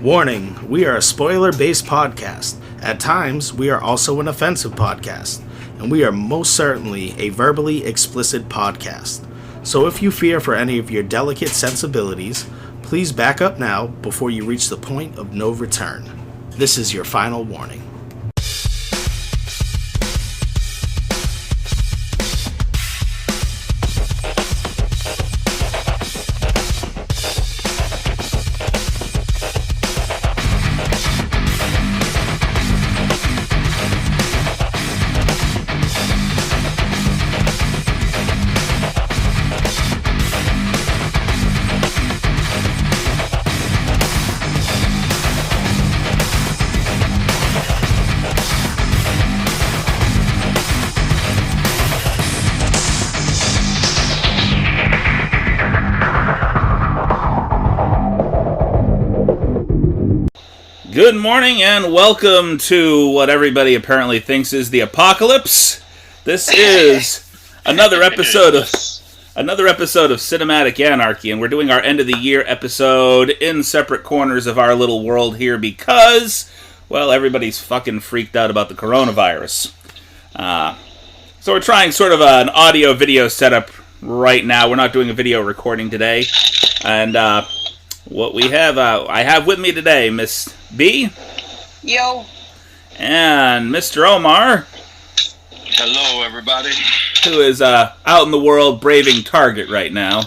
Warning, we are a spoiler-based podcast. At times, we are also an offensive podcast. And we are most certainly a verbally explicit podcast. So if you fear for any of your delicate sensibilities, please back up now before you reach the point of no return. This is your final warning. Good morning and welcome to what everybody apparently thinks is the apocalypse. This is another episode of Cinematic Anarchy, and we're doing our end of the year episode in separate corners of our little world here because, well, everybody's fucking freaked out about the coronavirus. So we're trying sort of an audio video setup right now. We're not doing a video recording today, and what we have, I have with me today, Miss B. Yo. And Mr. Omar. Hello, everybody. Who is out in the world braving Target right now.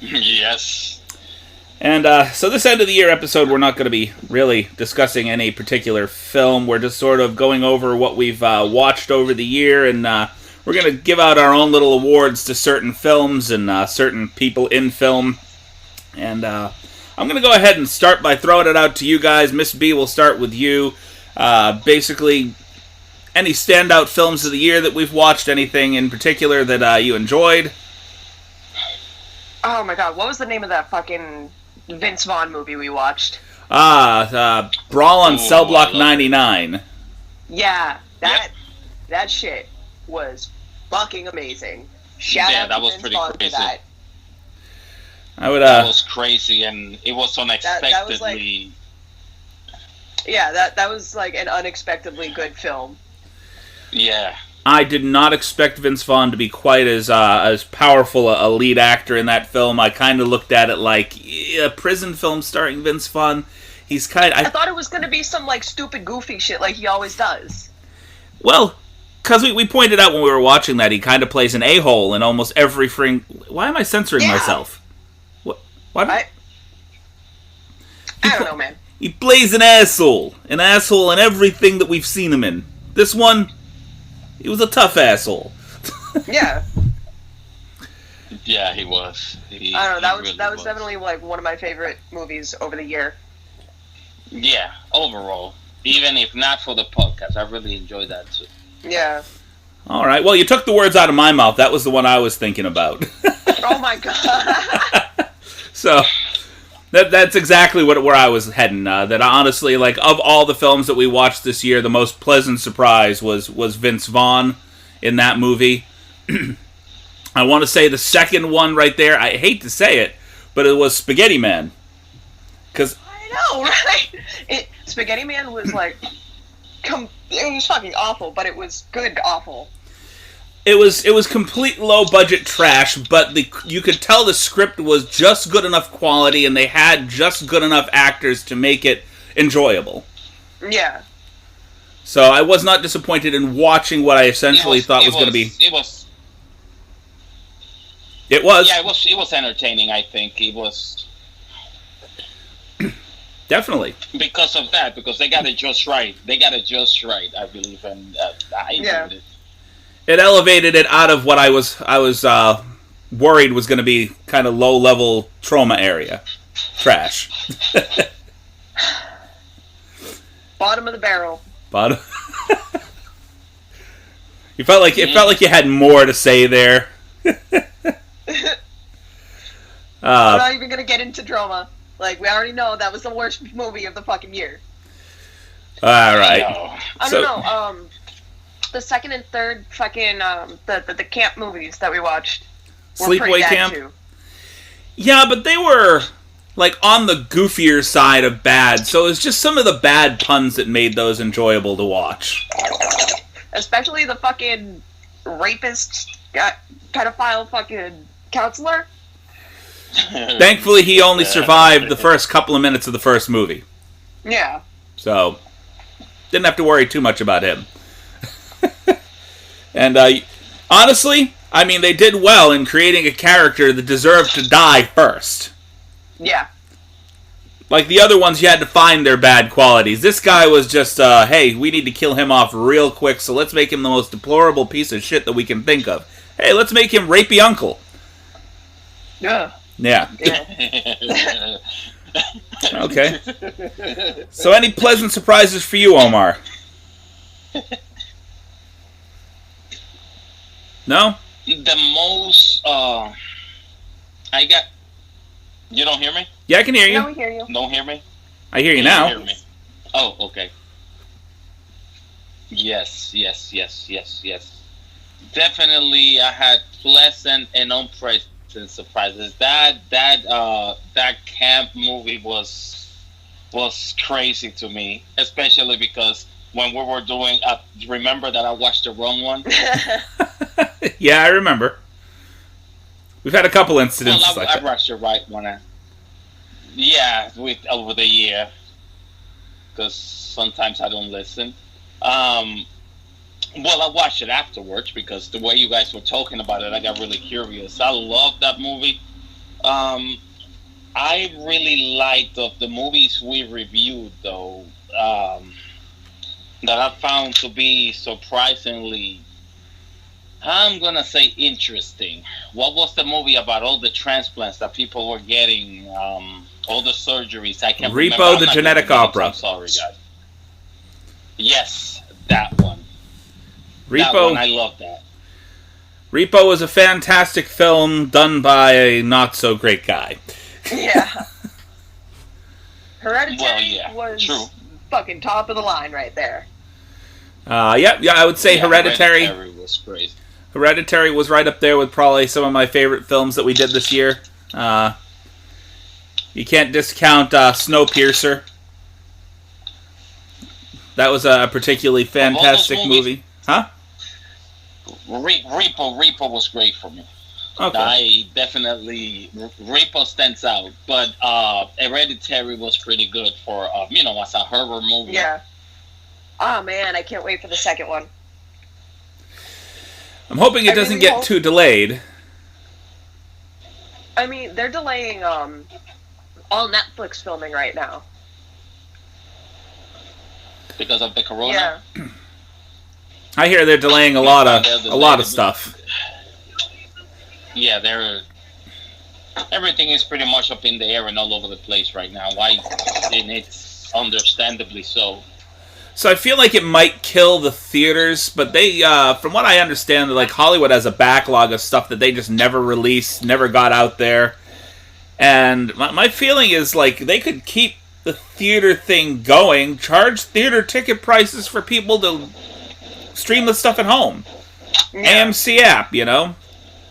Yes. And so this end of the year episode, we're not going to be really discussing any particular film. We're just sort of going over what we've watched over the year, and we're going to give out our own little awards to certain films and certain people in film. And I'm going to go ahead and start by throwing it out to you guys. Miss B, we'll start with you. Basically, any standout films of the year that we've watched, anything in particular that you enjoyed? Oh my god, what was the name of that fucking Vince Vaughn movie we watched? Brawl on Cell Block 99. Yeah, that shit was fucking amazing. Shout out to Vince Vaughn for that. That was crazy, and it was unexpectedly. That was like an unexpectedly good film. Yeah. I did not expect Vince Vaughn to be quite as powerful a lead actor in that film. I kind of looked at it like a prison film starring Vince Vaughn. He's I thought it was going to be some like stupid, goofy shit like he always does. Well, because we pointed out when we were watching that he kind of plays an a-hole in almost every Why am I censoring myself? What? I don't know, man. He plays an asshole in everything that we've seen him in. This one, he was a tough asshole. Yeah. Yeah, he was. I don't know. That was definitely like one of my favorite movies over the year. Yeah, overall, even if not for the podcast, I really enjoyed that too. Yeah. All right. Well, you took the words out of my mouth. That was the one I was thinking about. Oh my god. So, that's exactly where I was heading. That honestly, like, of all the films that we watched this year, the most pleasant surprise was Vince Vaughn in that movie. I want to say the second one right there, I hate to say it, but it was Spaghetti Man. I know, right? Spaghetti Man was like, it was fucking awful, but it was good awful. It was complete low-budget trash, but you could tell the script was just good enough quality, and they had just good enough actors to make it enjoyable. Yeah. So I was not disappointed in watching what I essentially thought was going to be... It was. Yeah, it was entertaining, I think. It was... Definitely. Because of that, because they got it just right. I believe, and I enjoyed it. It elevated it out of what I was worried was going to be kind of low-level trauma area. Trash. Bottom of the barrel. Bottom. It felt like you had more to say there. I'm not even going to get into drama. Like, we already know that was the worst movie of the fucking year. All right. I don't know. The second and third fucking the camp movies that we watched were Sleepaway pretty bad Camp. Too. Yeah, but they were like on the goofier side of bad. So it's just some of the bad puns that made those enjoyable to watch. Especially the fucking rapist, pedophile fucking counselor. Thankfully, he only survived the first couple of minutes of the first movie. Yeah. So, didn't have to worry too much about him. And, honestly, I mean, they did well in creating a character that deserved to die first. Yeah. Like the other ones, you had to find their bad qualities. This guy was just, hey, we need to kill him off real quick, so let's make him the most deplorable piece of shit that we can think of. Hey, let's make him rapey uncle. Yeah. Yeah. Yeah. Okay. So any pleasant surprises for you, Omar? No? The most, I got... You don't hear me? Yeah, I can hear you. No, we hear you. Don't hear me? I hear you now. Hear me? Oh, okay. Yes. Definitely, I had pleasant and unpleasant surprises. That camp movie was crazy to me, especially because when we were doing, remember that I watched the wrong one? Yeah, I remember. We've had a couple incidents I that. watched the right one. Yeah, over the year, because sometimes I don't listen. Well, I watched it afterwards because the way you guys were talking about it, I got really curious. I love that movie. I really liked of the movies we reviewed, though, that I found to be surprisingly, I'm gonna say, interesting. What was the movie about all the transplants that people were getting, all the surgeries? I can't remember. Repo, the Genetic Opera. I'm sorry, guys. Yes, that one. Repo, that one, I love that. Repo was a fantastic film done by a not-so-great guy. Yeah. Hereditary Well, yeah, was true. fucking top of the line right there. Yeah, I would say Hereditary. Hereditary was crazy. Hereditary was right up there with probably some of my favorite films that we did this year. You can't discount Snowpiercer. That was a particularly fantastic movie. Huh? Repo was great for me. Okay. I definitely, Repo stands out, but Hereditary was pretty good for, as a horror movie. Yeah. Oh man, I can't wait for the second one. I'm hoping it doesn't get too delayed. I mean, they're delaying all Netflix filming right now. Because of the corona? Yeah. I hear they're delaying a lot of stuff. Yeah, everything is pretty much up in the air and all over the place right now. And it's understandably so. So I feel like it might kill the theaters, but they, from what I understand, like Hollywood has a backlog of stuff that they just never released, never got out there. And my feeling is like they could keep the theater thing going, charge theater ticket prices for people to stream the stuff at home. Yeah. AMC app, you know?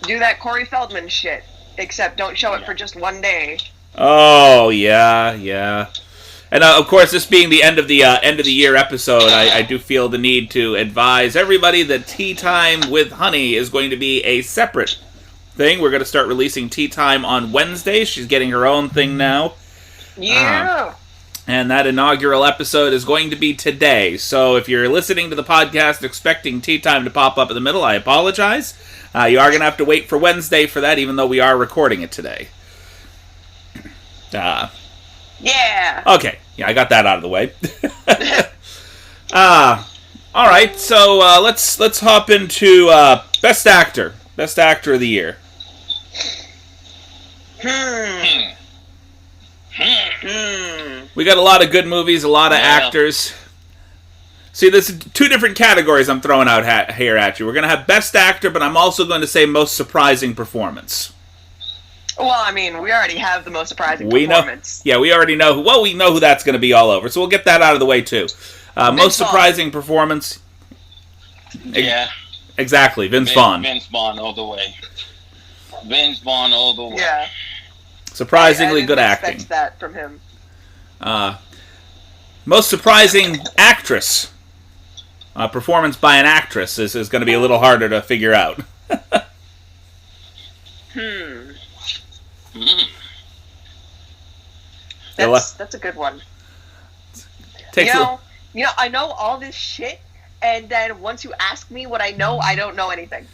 Do that Corey Feldman shit, except don't show it for just one day. Oh, yeah. And of course, this being the end of the year episode, I do feel the need to advise everybody that Tea Time with Honey is going to be a separate thing. We're going to start releasing Tea Time on Wednesday. She's getting her own thing now. Yeah. And that inaugural episode is going to be today. So if you're listening to the podcast expecting Tea Time to pop up in the middle, I apologize. You are going to have to wait for Wednesday for that, even though we are recording it today. Yeah. Okay. Yeah, I got that out of the way. All right. So let's hop into Best Actor. Best Actor of the Year. We got a lot of good movies, a lot of actors. See, there's two different categories I'm throwing out here at you. We're going to have Best Actor, but I'm also going to say Most Surprising Performance. Well, I mean, we already have the most surprising performance. Yeah, we already know. We know who that's going to be all over. So we'll get that out of the way too. Most surprising performance. Yeah. Exactly, Vince Vaughn. Vince Vaughn all the way. Vince Vaughn all the way. Yeah. Surprisingly good I didn't acting. expect that from him. Most surprising actress. Performance by an actress is going to be a little harder to figure out. That's a good one. You know, I know all this shit, and then once you ask me what I know, I don't know anything.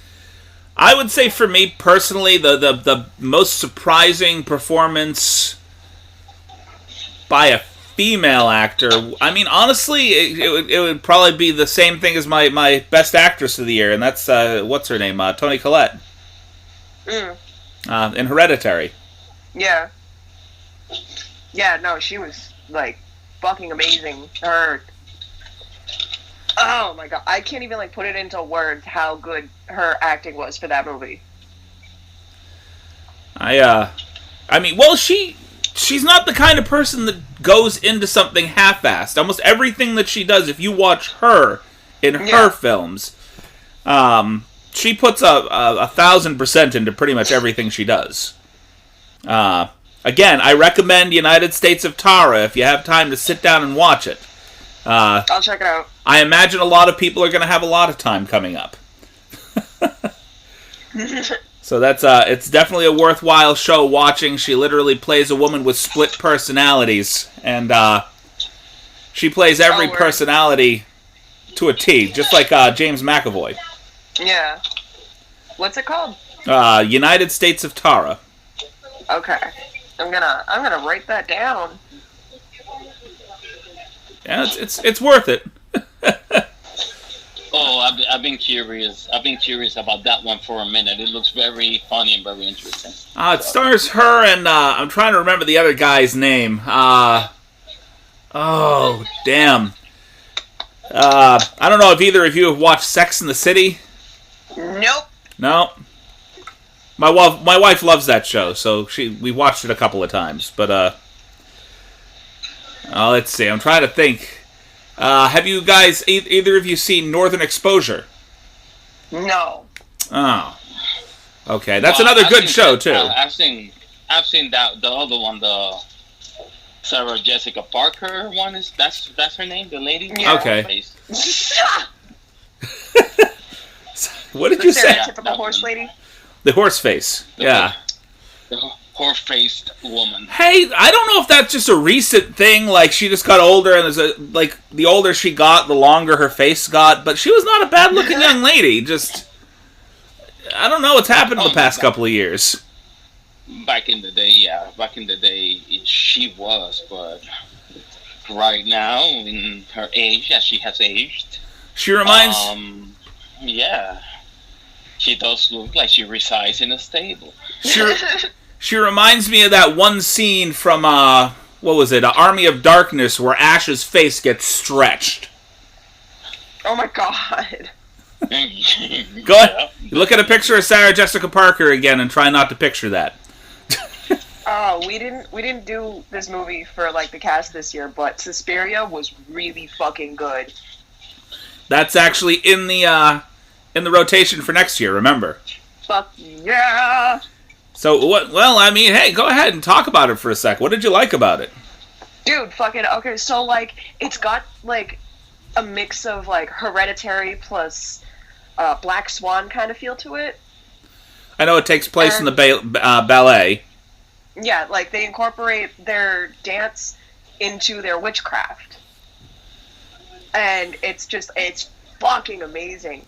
I would say for me personally, the most surprising performance by a female actor. I mean, honestly, it would probably be the same thing as my best actress of the year, and that's what's her name, Toni Collette, in Hereditary. Yeah. Yeah, no, she was like fucking amazing. Oh my god, I can't even like put it into words how good her acting was for that movie. I mean, well, she's not the kind of person that goes into something half-assed. Almost everything that she does, if you watch her in her films, she puts 1,000% into pretty much everything she does. Again, I recommend United States of Tara if you have time to sit down and watch it. I'll check it out. I imagine a lot of people are going to have a lot of time coming up. So that's it's definitely a worthwhile show watching. She literally plays a woman with split personalities, and she plays every personality to a T, just like James McAvoy. Yeah. What's it called? United States of Tara. Okay. I'm gonna write that down. Yeah, it's worth it. Oh, I've been curious. I've been curious about that one for a minute. It looks very funny and very interesting. It stars her and I'm trying to remember the other guy's name. Oh damn. I don't know if either of you have watched Sex and the City. Nope. No. My wife loves that show, so we watched it a couple of times. But let's see. I'm trying to think. Have you guys, either of you, seen Northern Exposure? No. Oh. Okay, that's another good show too. I've seen that the other one, the Sarah Jessica Parker one. That's her name, the lady. Yeah. Okay. What did you say? Typical horse lady. The horse face. Yeah. The horse-faced woman. Hey, I don't know if that's just a recent thing, like she just got older and the older she got, the longer her face got, but she was not a bad-looking young lady, just I don't know what's happened in the past couple of years. Back in the day, she was, but right now, in her age, as she has aged, she reminds yeah. She does look like she resides in a stable. She reminds me of that one scene from, what was it, Army of Darkness, where Ash's face gets stretched. Oh my god. Go ahead. Look at a picture of Sarah Jessica Parker again and try not to picture that. We didn't do this movie for, like, the cast this year, but Suspiria was really fucking good. That's actually in the rotation for next year, remember? Fuck yeah! So, well, I mean, hey, go ahead and talk about it for a sec. What did you like about it? Dude, okay, so, like, it's got, like, a mix of, like, Hereditary plus Black Swan kind of feel to it. I know it takes place in the ballet. Yeah, like, they incorporate their dance into their witchcraft. And it's fucking amazing.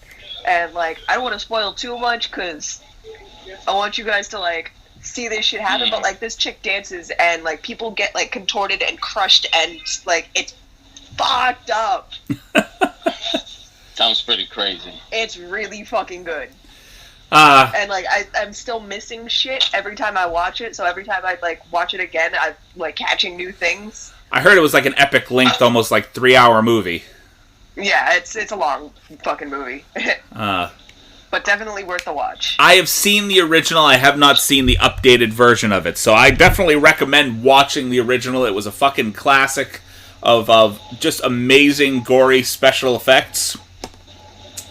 And, like, I don't want to spoil too much, because I want you guys to, like, see this shit happen, but, like, this chick dances, and, like, people get, like, contorted and crushed, and, like, it's fucked up. Sounds pretty crazy. It's really fucking good. And, like, I'm still missing shit every time I watch it, so every time I, like, watch it again, I'm, like, catching new things. I heard it was, like, an epic length, almost, like, 3-hour movie. Yeah, it's a long fucking movie. But definitely worth the watch. I have seen the original. I have not seen the updated version of it. So I definitely recommend watching the original. It was a fucking classic of just amazing, gory special effects.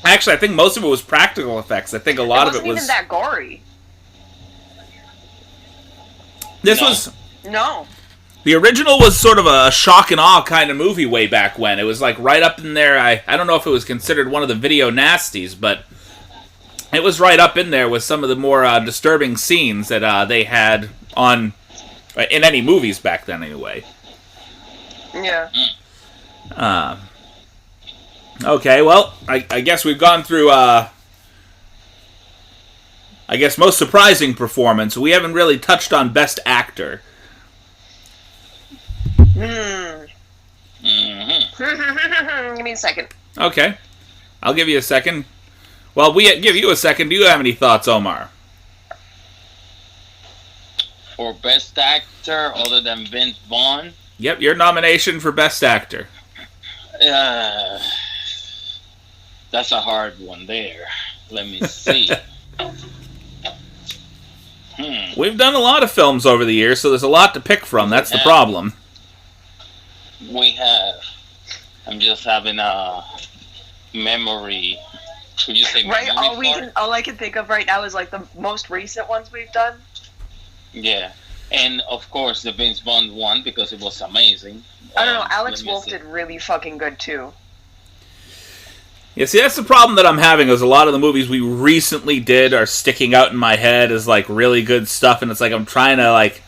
Actually, I think most of it was practical effects. I think a lot of it was... It wasn't even that gory. This was... No. The original was sort of a shock and awe kind of movie way back when. It was like right up in there. I don't know if it was considered one of the video nasties, but it was right up in there with some of the more disturbing scenes that they had on in any movies back then, anyway. Yeah. Okay, well, I guess we've gone through. I guess most surprising performance. We haven't really touched on Best Actor. Give me a second. Okay. I'll give you a second. Well, we give you a second. Do you have any thoughts, Omar? For Best Actor, other than Vince Vaughn? Yep, your nomination for Best Actor. That's a hard one there. Let me see. We've done a lot of films over the years, so there's a lot to pick from. That's the problem. We have. I'm just having a memory. Would you say Right, memory all I can think of right now is like the most recent ones we've done. Yeah, and of course the Vince Vaughn one because it was amazing. I don't know. Alex Wolff did really fucking good too. Yeah, see, that's the problem that I'm having. Is a lot of the movies we recently did are sticking out in my head as like really good stuff, and it's like I'm trying to like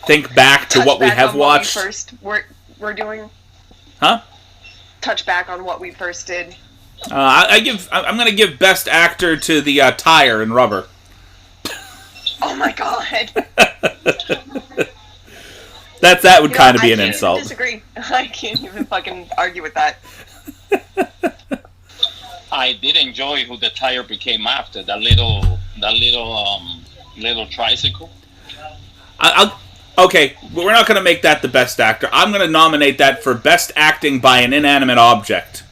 think back to what we have watched. We're doing. Huh? Touch back on what we first did. I'm going to give Best Actor to the tire and Rubber. Oh my god. that would kind of be an insult. I disagree. I can't even fucking argue with that. I did enjoy who the tire became after that little tricycle. Okay, we're not going to make that the Best Actor. I'm going to nominate that for Best Acting by an Inanimate Object.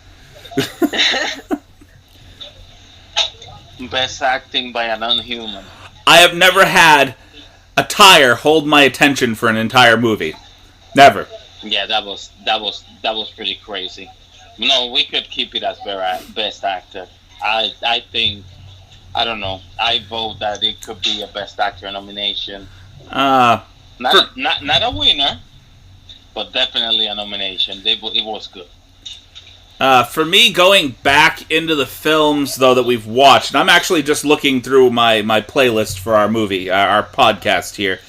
Best acting by an unhuman. I have never had a tire hold my attention for an entire movie. Never. Yeah, that was pretty crazy. No, we could keep it as Best Actor. I think, I don't know. I vote that it could be a Best Actor nomination. Not a winner, but definitely a nomination. It was good. For me, going back into the films, though, that we've watched, and I'm actually just looking through my playlist for our movie, our podcast here,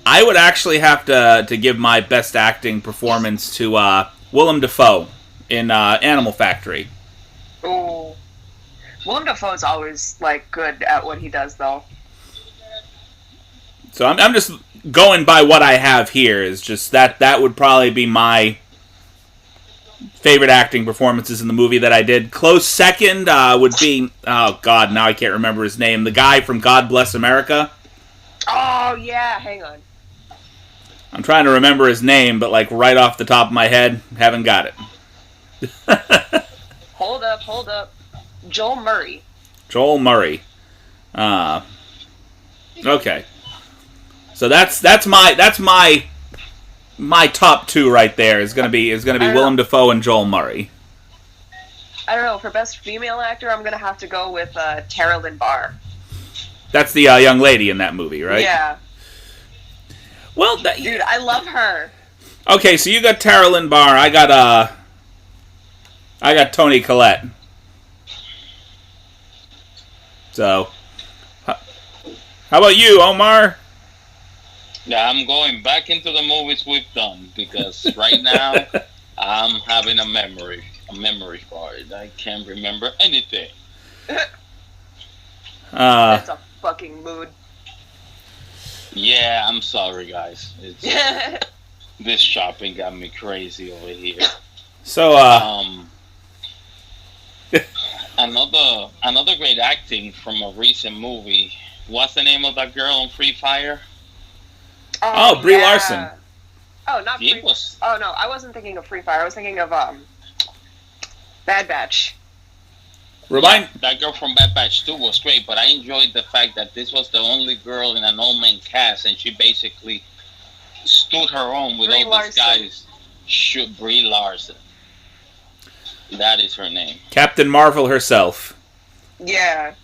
I would actually have to give my Best Acting performance to Willem Dafoe in Animal Factory. Ooh. Willem Dafoe's always, like, good at what he does, though. So I'm just going by what I have here. Is just that would probably be my favorite acting performances in the movie that I did. Close second would be, oh god, now I can't remember his name. The guy from God Bless America. Oh yeah, hang on. I'm trying to remember his name, but like right off the top of my head, haven't got it. Hold up. Joel Murray. Joel Murray. Okay. So that's my top two right there. Is gonna be Willem Dafoe and Joel Murray. I don't know. For best female actor, I'm gonna have to go with Tara Lynn Barr. That's the young lady in that movie, right? Yeah. Well, dude, I love her. Okay, so you got Tara Lynn Barr. I got Toni Collette. So, how about you, Omar? Yeah, I'm going back into the movies we've done because right now I'm having a memory card. I can't remember anything. That's a fucking mood. Yeah, I'm sorry, guys. This shopping got me crazy over here. So, another great acting from a recent movie. What's the name of that girl on Free Fire? Oh, Brie Larson. Oh, not Free. Oh no, I wasn't thinking of Free Fire. I was thinking of Bad Batch. That girl from Bad Batch 2 was great, but I enjoyed the fact that this was the only girl in an all-man cast, and she basically stood her own with Brie all Larson. these guys. Brie Larson. That is her name. Captain Marvel herself. Yeah.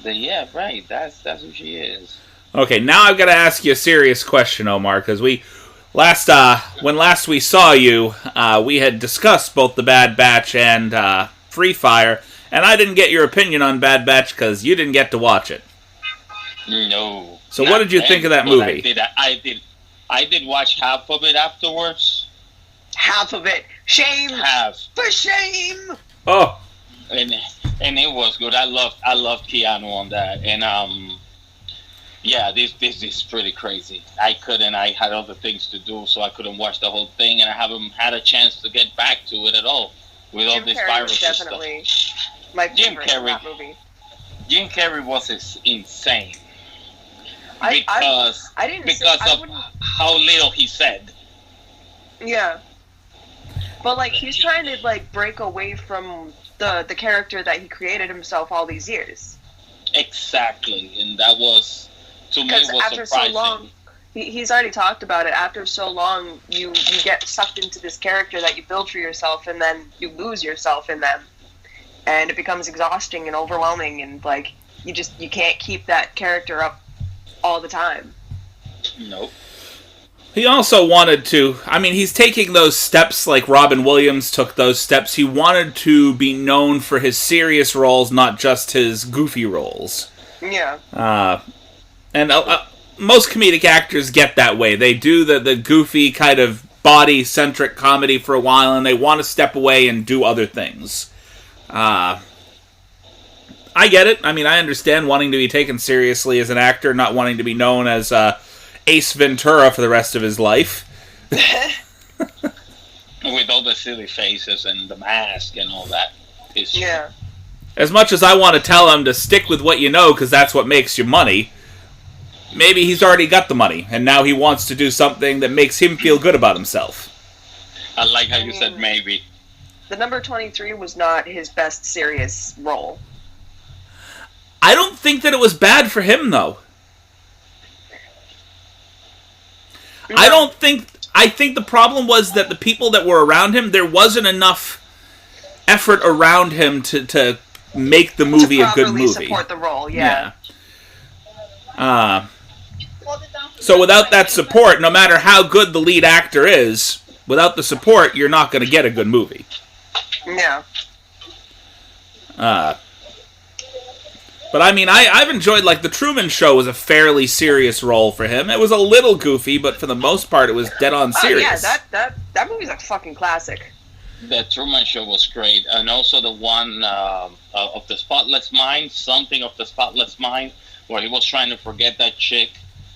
Yeah, right. That's who she is. Okay, now I've got to ask you a serious question, Omar, because when last we saw you, we had discussed both The Bad Batch and Free Fire, and I didn't get your opinion on Bad Batch because you didn't get to watch it. No. So what did you think of that movie? I did watch half of it afterwards. Half of it. Shame. Half. For shame. Oh. And it was good. I loved Keanu on that. And yeah, this is pretty crazy. I had other things to do, so I couldn't watch the whole thing, and I haven't had a chance to get back to it at all with all this virus stuff. Definitely my favorite in that movie. Jim Carrey was insane. Because of how little he said. Yeah. But, like, he's trying to, like, break away from the character that he created himself all these years. Exactly. And that was, to me, was after surprising. So long, he's already talked about it. After so long, you get sucked into this character that you build for yourself, and then you lose yourself in them. And it becomes exhausting and overwhelming, and, like, you can't keep that character up all the time. Nope. He also wanted to, he's taking those steps like Robin Williams took those steps. He wanted to be known for his serious roles, not just his goofy roles. Yeah. And most comedic actors get that way. They do the goofy kind of body-centric comedy for a while, and they want to step away and do other things. I get it. I understand wanting to be taken seriously as an actor, not wanting to be known as Ace Ventura for the rest of his life. With all the silly faces and the mask and all that. Yeah. As much as I want to tell him to stick with what you know, because that's what makes you money, maybe he's already got the money, and now he wants to do something that makes him feel good about himself. I like how you said maybe. The number 23 was not his best serious role. I don't think that it was bad for him, though. No. I think the problem was that the people that were around him, there wasn't enough effort around him to make the movie a good movie. To support the role, yeah. So without that support, no matter how good the lead actor is, without the support, you're not going to get a good movie. Yeah. But I've enjoyed, like, The Truman Show was a fairly serious role for him. It was a little goofy, but for the most part, it was dead on serious. Yeah, that movie's a fucking classic. The Truman Show was great, and also the one of the Spotless Mind, something of the Spotless Mind, where he was trying to forget that chick,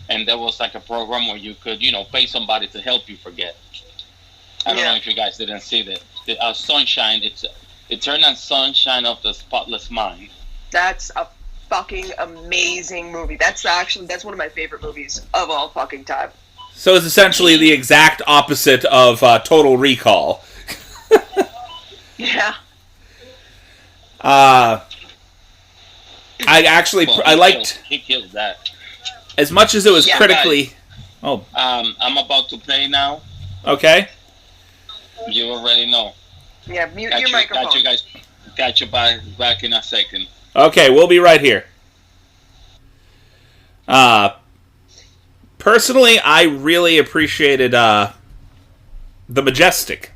and there was like a program where you could, pay somebody to help you forget. I don't know if you guys didn't see that. Sunshine, it's Eternal Sunshine of the Spotless Mind. That's a fucking amazing movie. That's one of my favorite movies of all fucking time. So it's essentially the exact opposite of Total Recall. Yeah. I liked. He killed that. As much as it was critically. Guys, I'm about to play now. Okay. You already know. Yeah, mute your microphone. Got you back in a second. Okay, we'll be right here. Personally, I really appreciated The Majestic.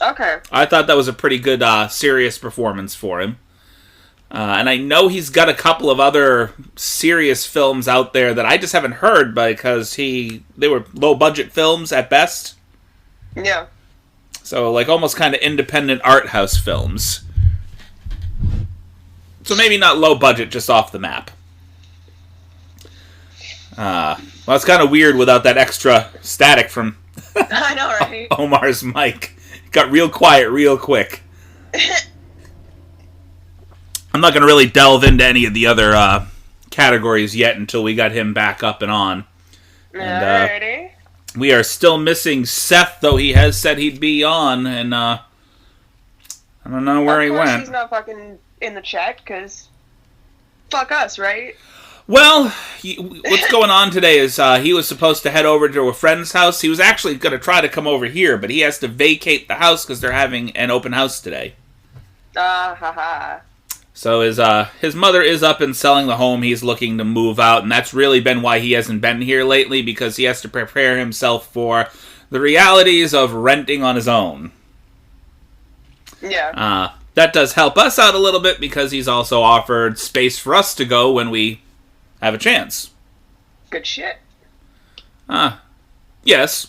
Okay. I thought that was a pretty good, serious performance for him. And I know he's got a couple of other serious films out there that I just haven't heard because they were low-budget films at best. Yeah. So, like, almost kind of independent art house films. So maybe not low budget, just off the map. Well, it's kind of weird without that extra static from I know, right? Omar's mic. It got real quiet real quick. I'm not going to really delve into any of the other categories yet until we got him back up and on. And, we are still missing Seth, though he has said he'd be on, and I don't know where he went. Of course he's not fucking in the chat, because fuck us, right? Well, what's going on today is he was supposed to head over to a friend's house. He was actually going to try to come over here, but he has to vacate the house because they're having an open house today. Haha. So his mother is up and selling the home. He's looking to move out, and that's really been why he hasn't been here lately, because he has to prepare himself for the realities of renting on his own. Yeah. That does help us out a little bit, because he's also offered space for us to go when we have a chance. Good shit. Yes.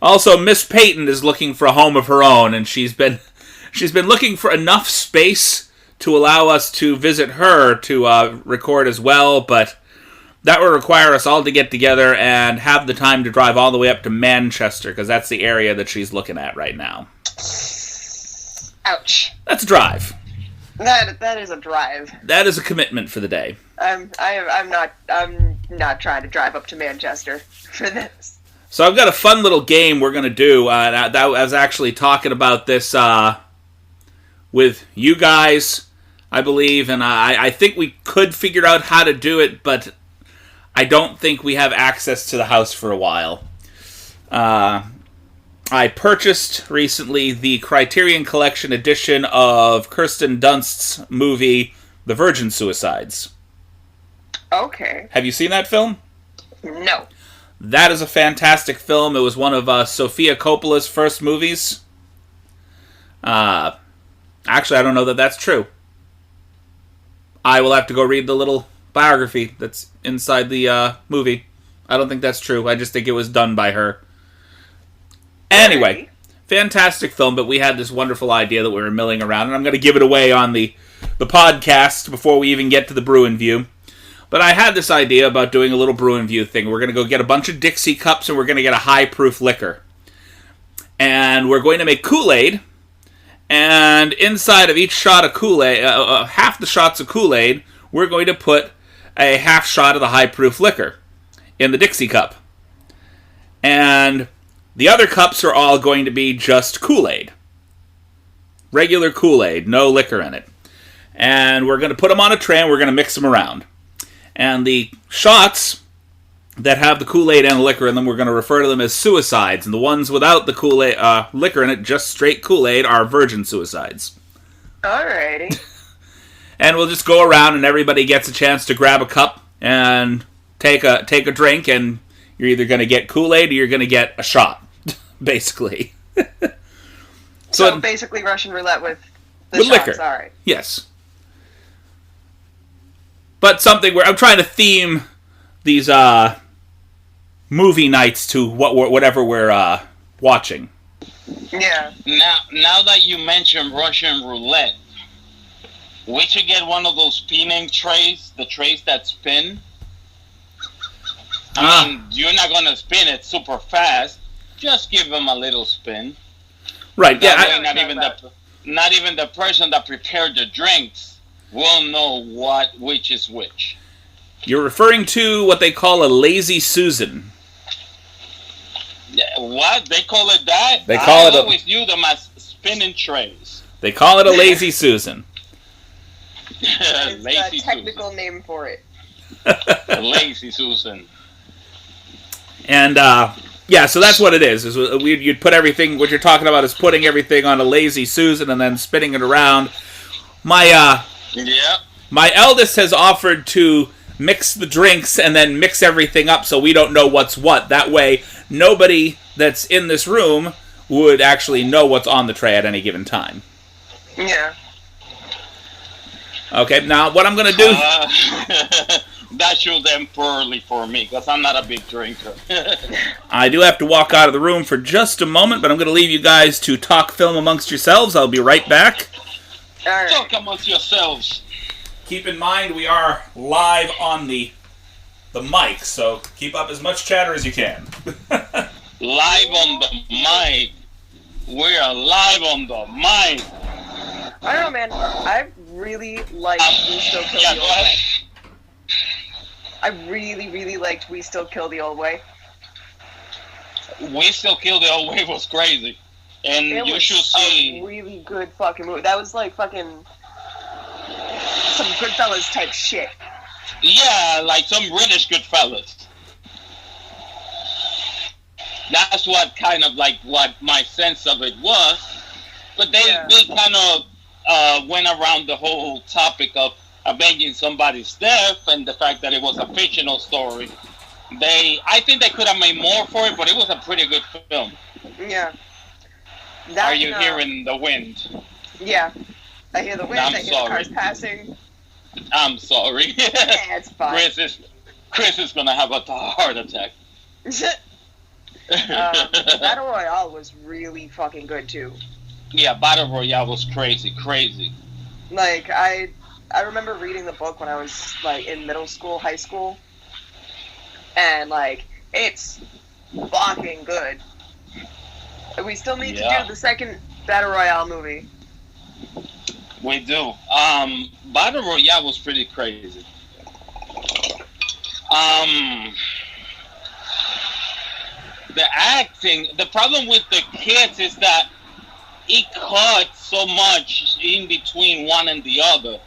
Also, Miss Peyton is looking for a home of her own, and she's been looking for enough space to allow us to visit her to record as well, but that would require us all to get together and have the time to drive all the way up to Manchester, because that's the area that she's looking at right now. Ouch. That's a drive. That is a drive. That is a commitment for the day. I'm not trying to drive up to Manchester for this. So I've got a fun little game we're going to do. I was actually talking about this with you guys, I believe, and I think we could figure out how to do it, but I don't think we have access to the house for a while. I purchased recently the Criterion Collection edition of Kirsten Dunst's movie, The Virgin Suicides. Okay. Have you seen that film? No. That is a fantastic film. It was one of Sofia Coppola's first movies. Actually, I don't know that that's true. I will have to go read the little biography that's inside the movie. I don't think that's true. I just think it was done by her. Anyway, fantastic film, but we had this wonderful idea that we were milling around, and I'm going to give it away on the podcast before we even get to the Bruin View. But I had this idea about doing a little Bruin View thing. We're going to go get a bunch of Dixie cups, and we're going to get a high-proof liquor. And we're going to make Kool-Aid, and inside of each shot of Kool-Aid, half the shots of Kool-Aid, we're going to put a half shot of the high-proof liquor in the Dixie cup. And the other cups are all going to be just Kool-Aid. Regular Kool-Aid, no liquor in it. And we're going to put them on a tray, and we're going to mix them around. And the shots that have the Kool-Aid and the liquor in them, we're going to refer to them as suicides. And the ones without the Kool-Aid liquor in it, just straight Kool-Aid, are virgin suicides. Alrighty. And we'll just go around, and everybody gets a chance to grab a cup and take a drink, and you're either going to get Kool-Aid or you're going to get a shot, basically. So basically Russian roulette with shots. Liquor. Alright. Yes. But something where I'm trying to theme these movie nights to whatever we're watching. Yeah. Now that you mentioned Russian roulette, we should get one of those spinning trays, the trays that spin. I mean, you're not going to spin it super fast. Just give them a little spin. Right, yeah. Not even the person that prepared the drinks will know which is which. You're referring to what they call a lazy Susan. What? They call it that? I always knew them as spinning trays. They call it a lazy Susan. It's Lazy a technical name for it. Lazy Susan. And, yeah, so that's what it is. You'd put everything, what you're talking about is putting everything on a lazy Susan and then spinning it around. My eldest has offered to mix the drinks and then mix everything up so we don't know what's what. That way, nobody that's in this room would actually know what's on the tray at any given time. Yeah. Okay, now what I'm going to do... that should end poorly for me, because I'm not a big drinker. I do have to walk out of the room for just a moment, but I'm going to leave you guys to talk film amongst yourselves. I'll be right back. All right. Talk amongst yourselves. Keep in mind, we are live on the mic, so keep up as much chatter as you can. Live on the mic. We are live on the mic. I don't know, man. I really like We Still Kill the Old Way. I really, really liked We Still Kill the Old Way. We Still Kill the Old Way was crazy. And you should see... a really good fucking movie. That was like fucking... some Goodfellas type shit. Yeah, like some British Goodfellas. That's what kind of like what my sense of it was. But they kind of went around the whole topic of avenging somebody's death and the fact that it was a fictional story. I think they could have made more for it, but it was a pretty good film. Yeah. Are you hearing the wind? Yeah. I hear the wind. I hear the cars passing. I'm sorry. Yeah, it's fine. Chris is gonna have a heart attack. Battle Royale was really fucking good too. Yeah, Battle Royale was crazy. Like I remember reading the book when I was like in middle school, high school, and like it's fucking good. We still need to do the second Battle Royale movie. We do. Battle Royale was pretty crazy. The acting, the problem with the kids is that it cut so much in between one and the other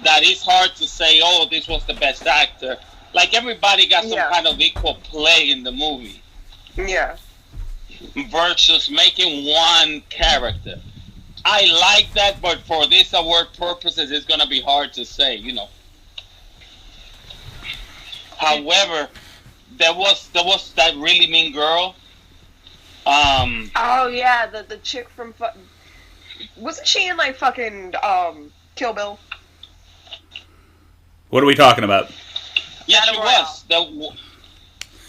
that it's hard to say, oh, this was the best actor. Like, everybody got some kind of equal play in the movie. Yeah. Versus making one character. I like that, but for this award purposes, it's going to be hard to say, you know. However, there was that really mean girl. Oh yeah, the chick from wasn't she in like fucking Kill Bill? What are we talking about? Yeah, she was.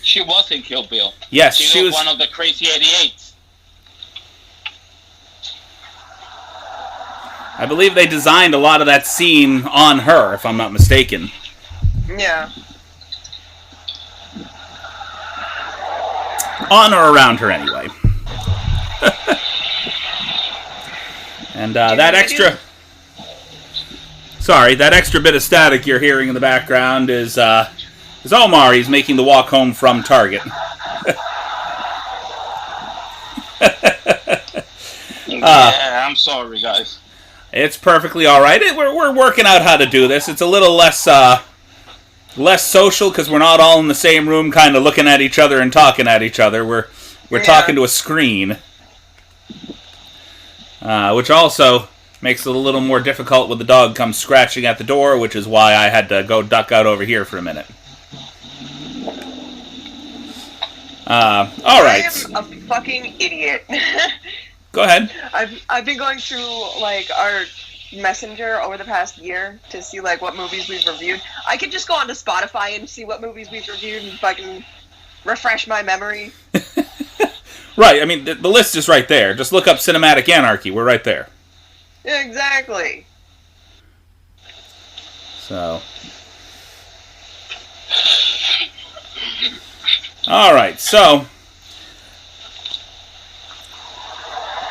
She was in Kill Bill. Yes, she was one of the crazy 88s. I believe they designed a lot of that scene on her, if I'm not mistaken. Yeah. On or around her, anyway. And that extra... Sorry, that extra bit of static you're hearing in the background is Omar. He's making the walk home from Target. Yeah, I'm sorry, guys. It's perfectly all right. We're working out how to do this. It's a little less social because we're not all in the same room, kind of looking at each other and talking at each other. We're talking to a screen, which also makes it a little more difficult when the dog comes scratching at the door, which is why I had to go duck out over here for a minute. All right. I am a fucking idiot. Go ahead. I've been going through like our Messenger over the past year to see like what movies we've reviewed. I could just go onto Spotify and see what movies we've reviewed and fucking refresh my memory. Right. I mean, the list is right there. Just look up Cinematic Anarchy. We're right there. Exactly. So. All right. So.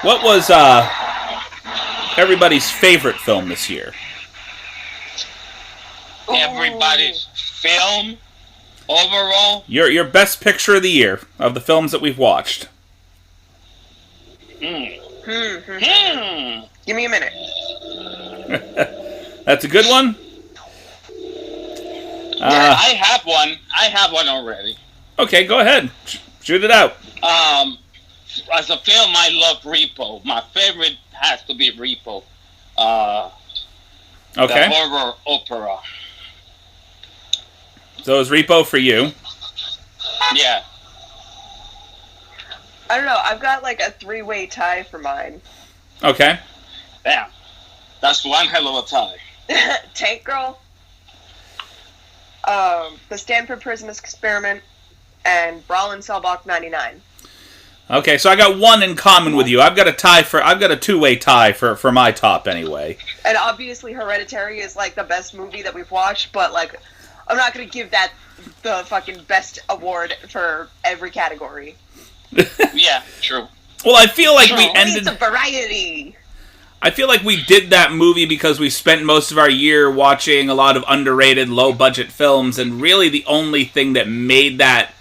What was everybody's favorite film this year? Everybody's film overall? Your best picture of the year of the films that we've watched. Give me a minute. That's a good one? Yeah, I have one. I have one already. Okay, go ahead. Shoot it out. As a film, I love Repo. My favorite has to be Repo. Okay. The horror opera. So is Repo for you? Yeah. I don't know. I've got like a 3-way tie for mine. Okay. Damn. That's one hell of a tie. Tank Girl. The Stanford Prison Experiment. And Brawl in Cell Block 99. Okay, so I got one in common with you. I've got a 2-way tie for my top anyway. And obviously Hereditary is like the best movie that we've watched, but like I'm not gonna give that the fucking best award for every category. Yeah, true. Well, I feel like we ended... It's a variety. I feel like we did that movie because we spent most of our year watching a lot of underrated, low-budget films, and really the only thing that made that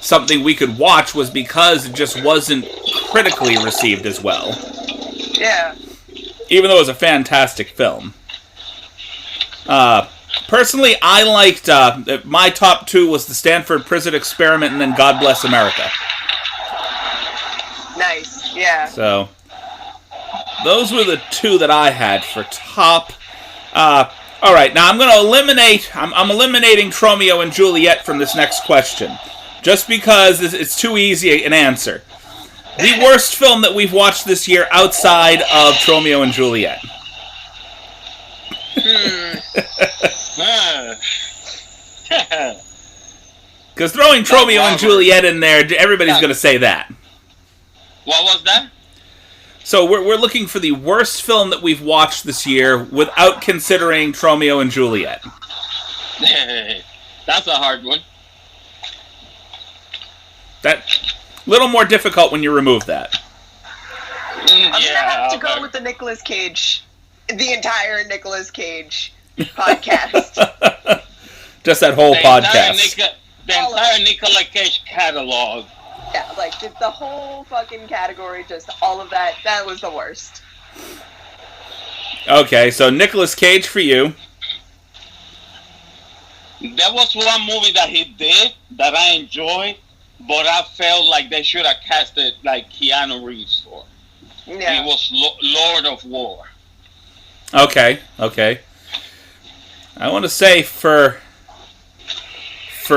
something we could watch was because it just wasn't critically received as well. Yeah. Even though it was a fantastic film. Personally, I liked... my top 2 was the Stanford Prison Experiment and then God Bless America. Nice, yeah. So... those were the two that I had for top. All right, now I'm going to eliminate. I'm eliminating Romeo and Juliet from this next question, just because it's too easy an answer. The worst film that we've watched this year outside of Romeo and Juliet. Because throwing Romeo and Juliet in there, everybody's going to say that. What was that? So we're looking for the worst film that we've watched this year without considering Romeo and Juliet. That's a hard one. That little more difficult when you remove that. I'm gonna have to go with the Nicolas Cage, the entire Nicolas Cage podcast. Just that whole podcast. The entire Nicolas Cage catalog. Yeah, like the whole fucking category, just all of that. That was the worst. Okay, so Nicolas Cage for you. There was one movie that he did that I enjoyed, but I felt like they should have casted like Keanu Reeves for. Yeah. It was Lord of War. Okay. I want to say for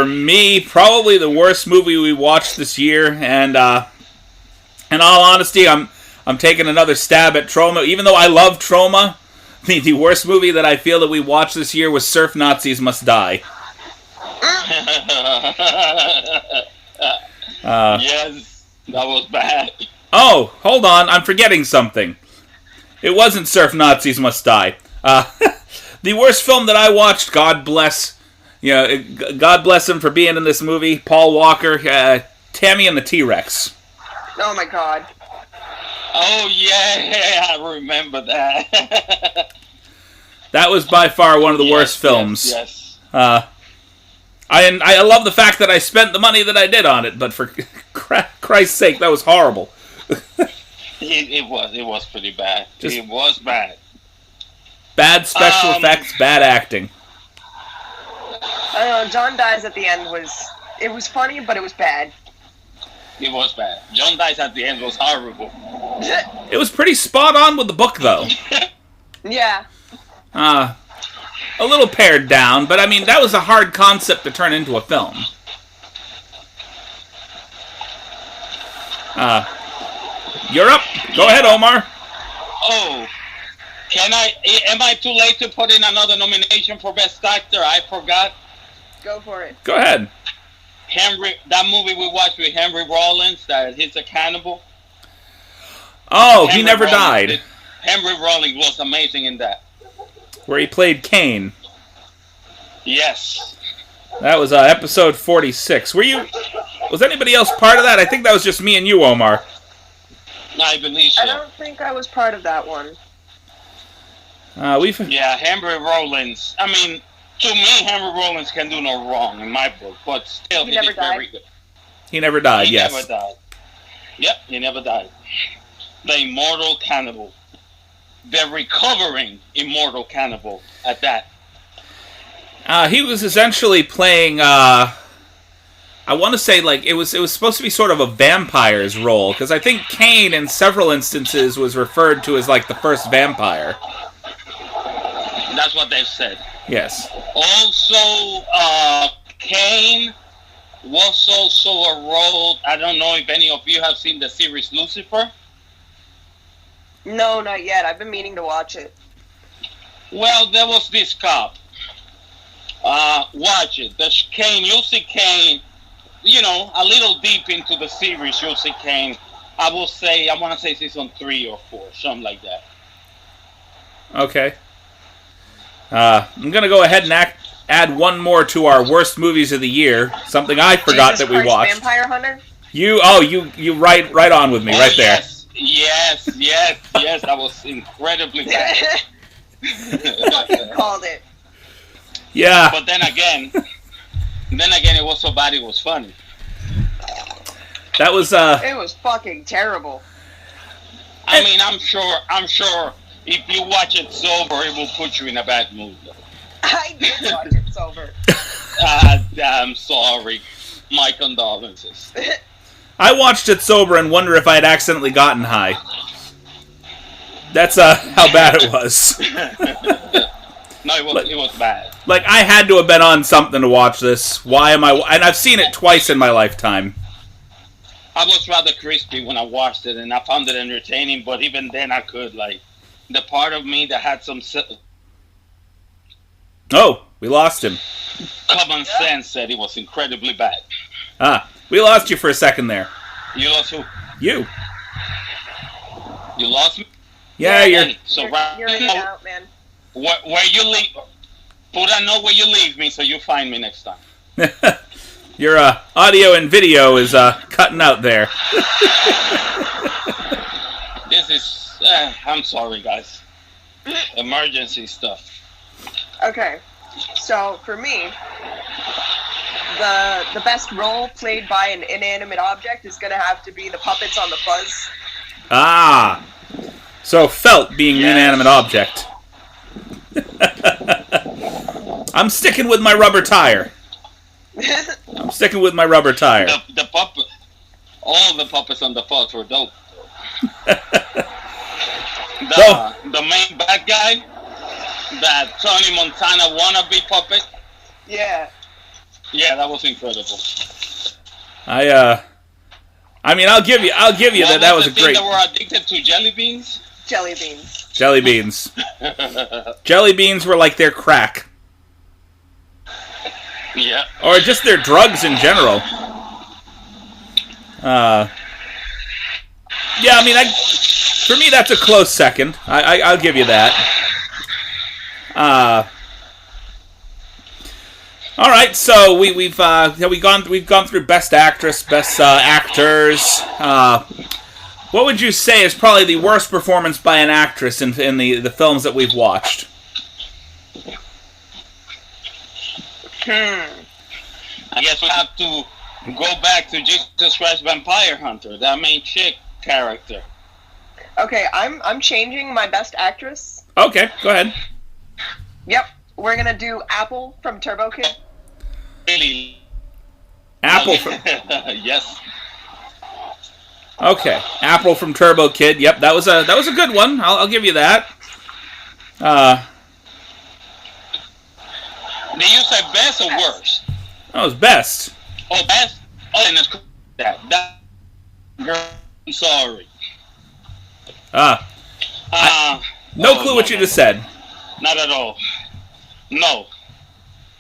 me, probably the worst movie we watched this year, and in all honesty, I'm taking another stab at Troma. Even though I love Troma, the worst movie that I feel that we watched this year was Surf Nazis Must Die. Yes, that was bad. Oh, hold on, I'm forgetting something. It wasn't Surf Nazis Must Die. The worst film that I watched, God bless him for being in this movie, Paul Walker, Tammy and the T-Rex. Oh my god. Oh yeah, I remember that. That was by far one of the worst films. Yes. I love the fact that I spent the money that I did on it, but for Christ's sake, that was horrible. It was pretty bad. It was bad. Bad special effects, bad acting. I don't know, John Dies at the end was funny, but it was bad. It was bad. John Dies at the end was horrible. It was pretty spot on with the book, though. Yeah. A little pared down, but I mean, that was a hard concept to turn into a film. You're up. Go ahead, Omar. Oh, am I too late to put in another nomination for Best Actor? I forgot. Go for it. Go ahead. That movie we watched with Henry Rollins, that he's a cannibal. Oh, he never died. Henry Rollins was amazing in that. Where he played Kane. Yes. That was episode 46. Was anybody else part of that? I think that was just me and you, Omar. I believe so. I don't think I was part of that one. Yeah, Henry Rollins. I mean, to me, Henry Rollins can do no wrong in my book, but still, he did very good. He never died, yes. He never died. Yep, he never died. The immortal cannibal. The recovering immortal cannibal at that. He was essentially playing, I want to say, like, it was supposed to be sort of a vampire's role, because I think Kane, in several instances, was referred to as, like, the first vampire. That's what they've said. Yes. Also, Kane was also a role. I don't know if any of you have seen the series Lucifer. No, not yet. I've been meaning to watch it. Well, there was this cop. Watch it. You'll see Kane, a little deep into the series, you'll see Kane. I want to say season 3 or 4, something like that. Okay. I'm going to go ahead and add one more to our worst movies of the year. Something I forgot that we watched. Vampire Hunter? You right on with me, right there. Yes. That was incredibly bad. Fucking called it. Yeah. But then again, it was so bad it was funny. That was It was fucking terrible. I mean, I'm sure if you watch it sober, it will put you in a bad mood. I did watch it sober. I'm sorry. My condolences. I watched it sober and wonder if I had accidentally gotten high. That's how bad it was. No, it was bad. Like, I had to have been on something to watch this. Why am I... And I've seen it twice in my lifetime. I was rather crispy when I watched it, and I found it entertaining, but even then I could, like... The part of me that had some Oh, we lost him. common sense said it was incredibly bad. We lost you for a second there. You lost who? You. You lost me? Yeah, you're... So You're in and out, man. Where you leave... Put a note where you leave me so you find me next time. Your audio and video is cutting out there. This is... I'm sorry, guys. Emergency stuff. Okay, so for me, the best role played by an inanimate object is gonna have to be the puppets on the Fuzz. Ah, so felt being an inanimate object. I'm sticking with my rubber tire. I'm sticking with my rubber tire. The puppet, all the puppets on the Fuzz were dope. The main bad guy, that Tony Montana wannabe puppet. Yeah. Yeah, that was incredible. I mean, I'll give you that was a great. They were addicted to jelly beans. Jelly beans. Jelly beans. Jelly beans were like their crack. Yeah. Or just their drugs in general. Yeah, I mean, for me, that's a close second. I'll give you that. All right, so we've gone through best actress, best actors. What would you say is probably the worst performance by an actress in the films that we've watched? I guess we have to go back to Jesus Christ Vampire Hunter, that main chick character. Okay, I'm changing my best actress. Okay, go ahead. Yep, we're gonna do Apple from Turbo Kid. Really? Apple. Yes. Okay, Apple from Turbo Kid. Yep, that was a good one. I'll give you that. Did you say best or worst? That was best. Oh, best. Oh, then it's that girl. I'm sorry. No clue what you just said. Not at all. No.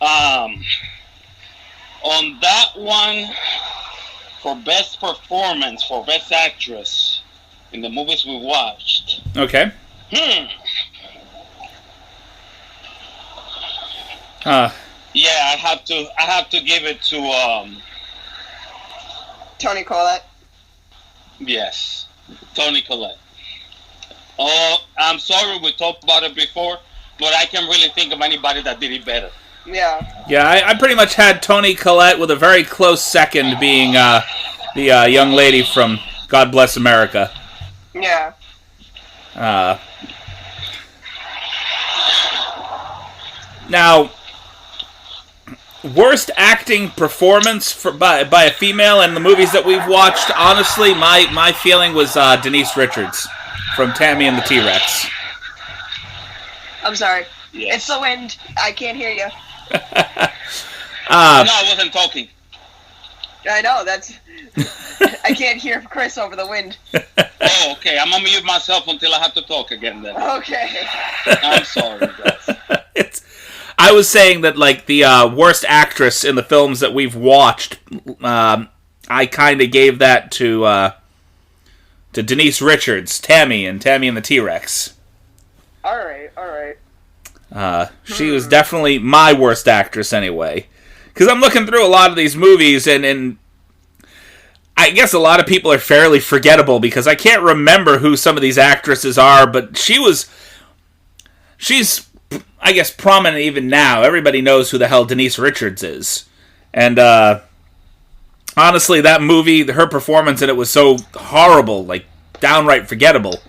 On that one, for best performance, for best actress in the movies we watched. Okay. Yeah, I have to give it to Toni Collette. Yes, Toni Collette. Oh, I'm sorry we talked about it before, but I can't really think of anybody that did it better. Yeah. Yeah, I pretty much had Toni Collette with a very close second being the young lady from God Bless America. Yeah. Now, worst acting performance by a female in the movies that we've watched, honestly, my feeling was Denise Richards from Tammy and the T-Rex. I'm sorry. Yes. It's the wind. I can't hear you. No, I wasn't talking. I know, that's... I can't hear Chris over the wind. Oh, okay. I'm going to mute myself until I have to talk again then. Okay. I'm sorry, guys. I was saying that, like, the worst actress in the films that we've watched, I kind of gave that to Denise Richards, Tammy and the T-Rex. Alright. She was definitely my worst actress anyway. Because I'm looking through a lot of these movies, and I guess a lot of people are fairly forgettable because I can't remember who some of these actresses are, but she's, I guess, prominent even now. Everybody knows who the hell Denise Richards is. And, honestly, that movie, her performance in it was so horrible, like, downright forgettable.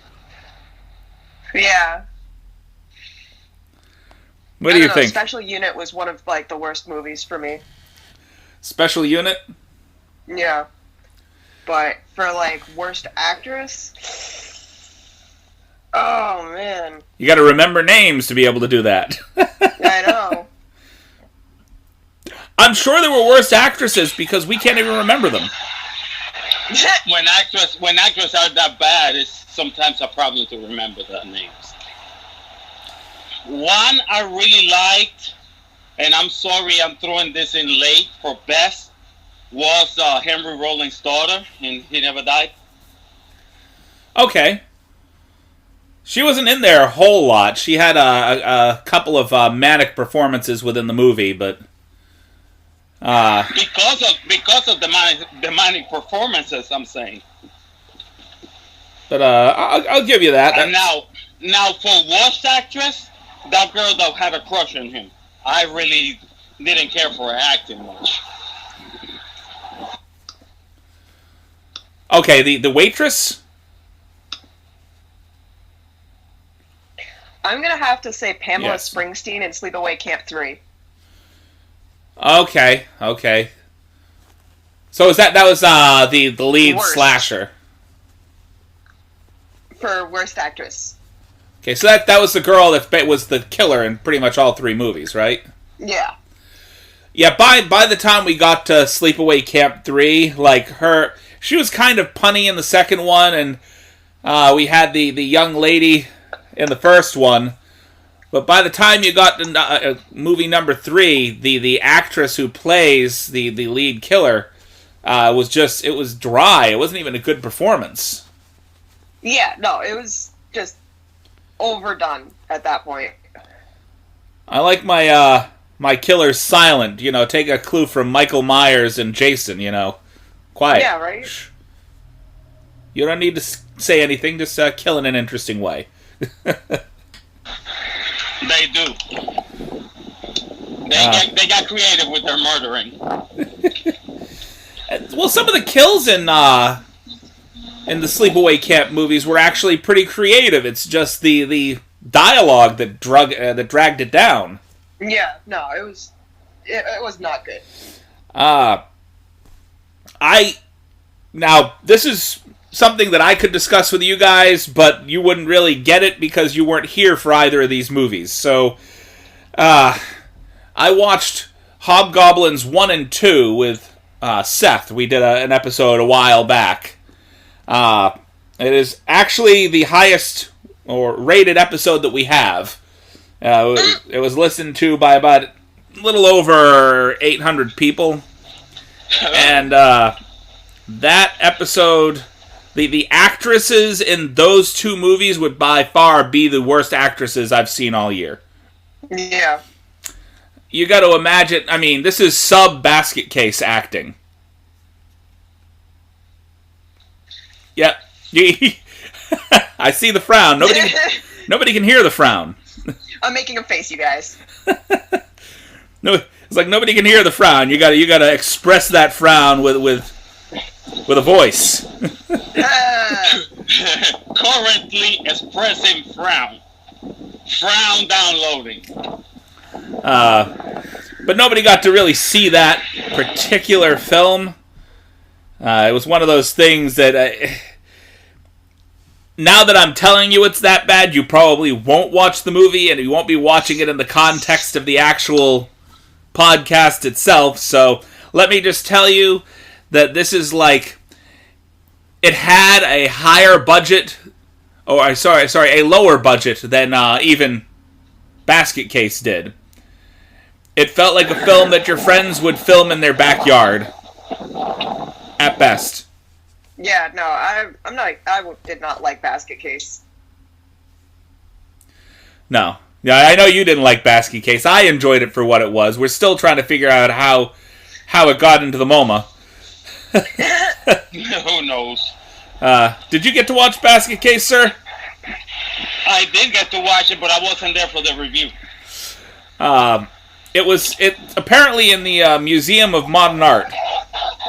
Yeah. What do you think? Special Unit was one of, like, the worst movies for me. Special Unit? Yeah. But for, like, worst actress... Oh, man. You got to remember names to be able to do that. I know. I'm sure there were worse actresses because we can't even remember them. When actors are that bad, it's sometimes a problem to remember their names. One I really liked, and I'm sorry I'm throwing this in late for best, was Henry Rollins' daughter in He Never Died. Okay. She wasn't in there a whole lot. She had a couple of manic performances within the movie, but because of the manic performances, I'm saying. But I'll give you that. And now for worst actress, that girl that had a crush on him. I really didn't care for her acting much. Okay, the waitress. I'm going to have to say Pamela Yes. Springsteen in Sleepaway Camp 3. Okay. So that was the lead Worst. slasher. For worst actress. Okay, so that was the girl that was the killer in pretty much all three movies, right? Yeah. Yeah, by the time we got to Sleepaway Camp 3, like she was kind of punny in the second one, and we had the young lady in the first one. But by the time you got to movie number 3, the actress who plays the lead killer it was dry. It wasn't even a good performance. Yeah, no, it was just overdone at that point. I like my killers silent. Take a clue from Michael Myers and Jason. Quiet. Yeah, right? Shh. You don't need to say anything. Just kill in an interesting way. They do. They got creative with their murdering. Well, some of the kills in the Sleepaway Camp movies were actually pretty creative. It's just the dialogue that dragged it down. Yeah, no, it was not good. Now this is something that I could discuss with you guys, but you wouldn't really get it because you weren't here for either of these movies. So, I watched Hobgoblins 1 and 2 with Seth. We did an episode a while back. It is actually the highest or rated episode that we have. It was listened to by about a little over 800 people. And that episode, the actresses in those two movies would by far be the worst actresses I've seen all year. Yeah. You got to imagine, I mean, this is sub-basket case acting. Yeah. I see the frown. Nobody can hear the frown. I'm making a face, you guys. No, it's like nobody can hear the frown. You gotta express that frown with a voice. Currently expressing frown. Frown downloading. But nobody got to really see that particular film. It was one of those things that now that I'm telling you it's that bad, you probably won't watch the movie, and you won't be watching it in the context of the actual podcast itself. So let me just tell you that this is like, it had a higher budget, a lower budget than even Basket Case did. It felt like a film that your friends would film in their backyard, at best. Yeah, no, I did not like Basket Case. No. Yeah, I know you didn't like Basket Case. I enjoyed it for what it was. We're still trying to figure out how it got into the MoMA. Who knows? Did you get to watch Basket Case, sir? I did get to watch it, but I wasn't there for the review. It's apparently in the Museum of Modern Art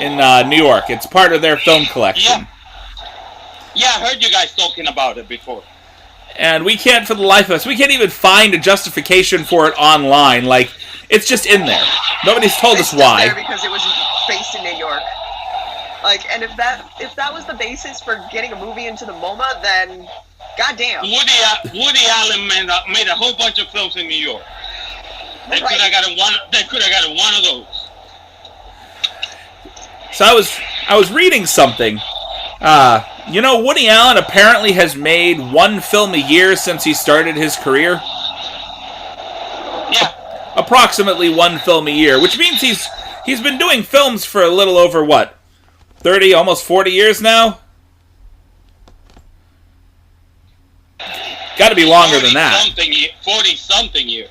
in New York. It's part of their film collection. Yeah, I heard you guys talking about it before. And we can't, for the life of us, we can't even find a justification for it online. Like, it's just in there. Nobody's told us why. It's there because it was based in New York. Like, and if that was the basis for getting a movie into the MoMA, then Goddamn. Woody Allen made a whole bunch of films in New York. They could have gotten one of those. So I was reading something. Woody Allen apparently has made one film a year since he started his career. Yeah. Approximately one film a year, which means he's been doing films for a little over, 30, almost 40 years now? Got to be longer than that. 40-something years.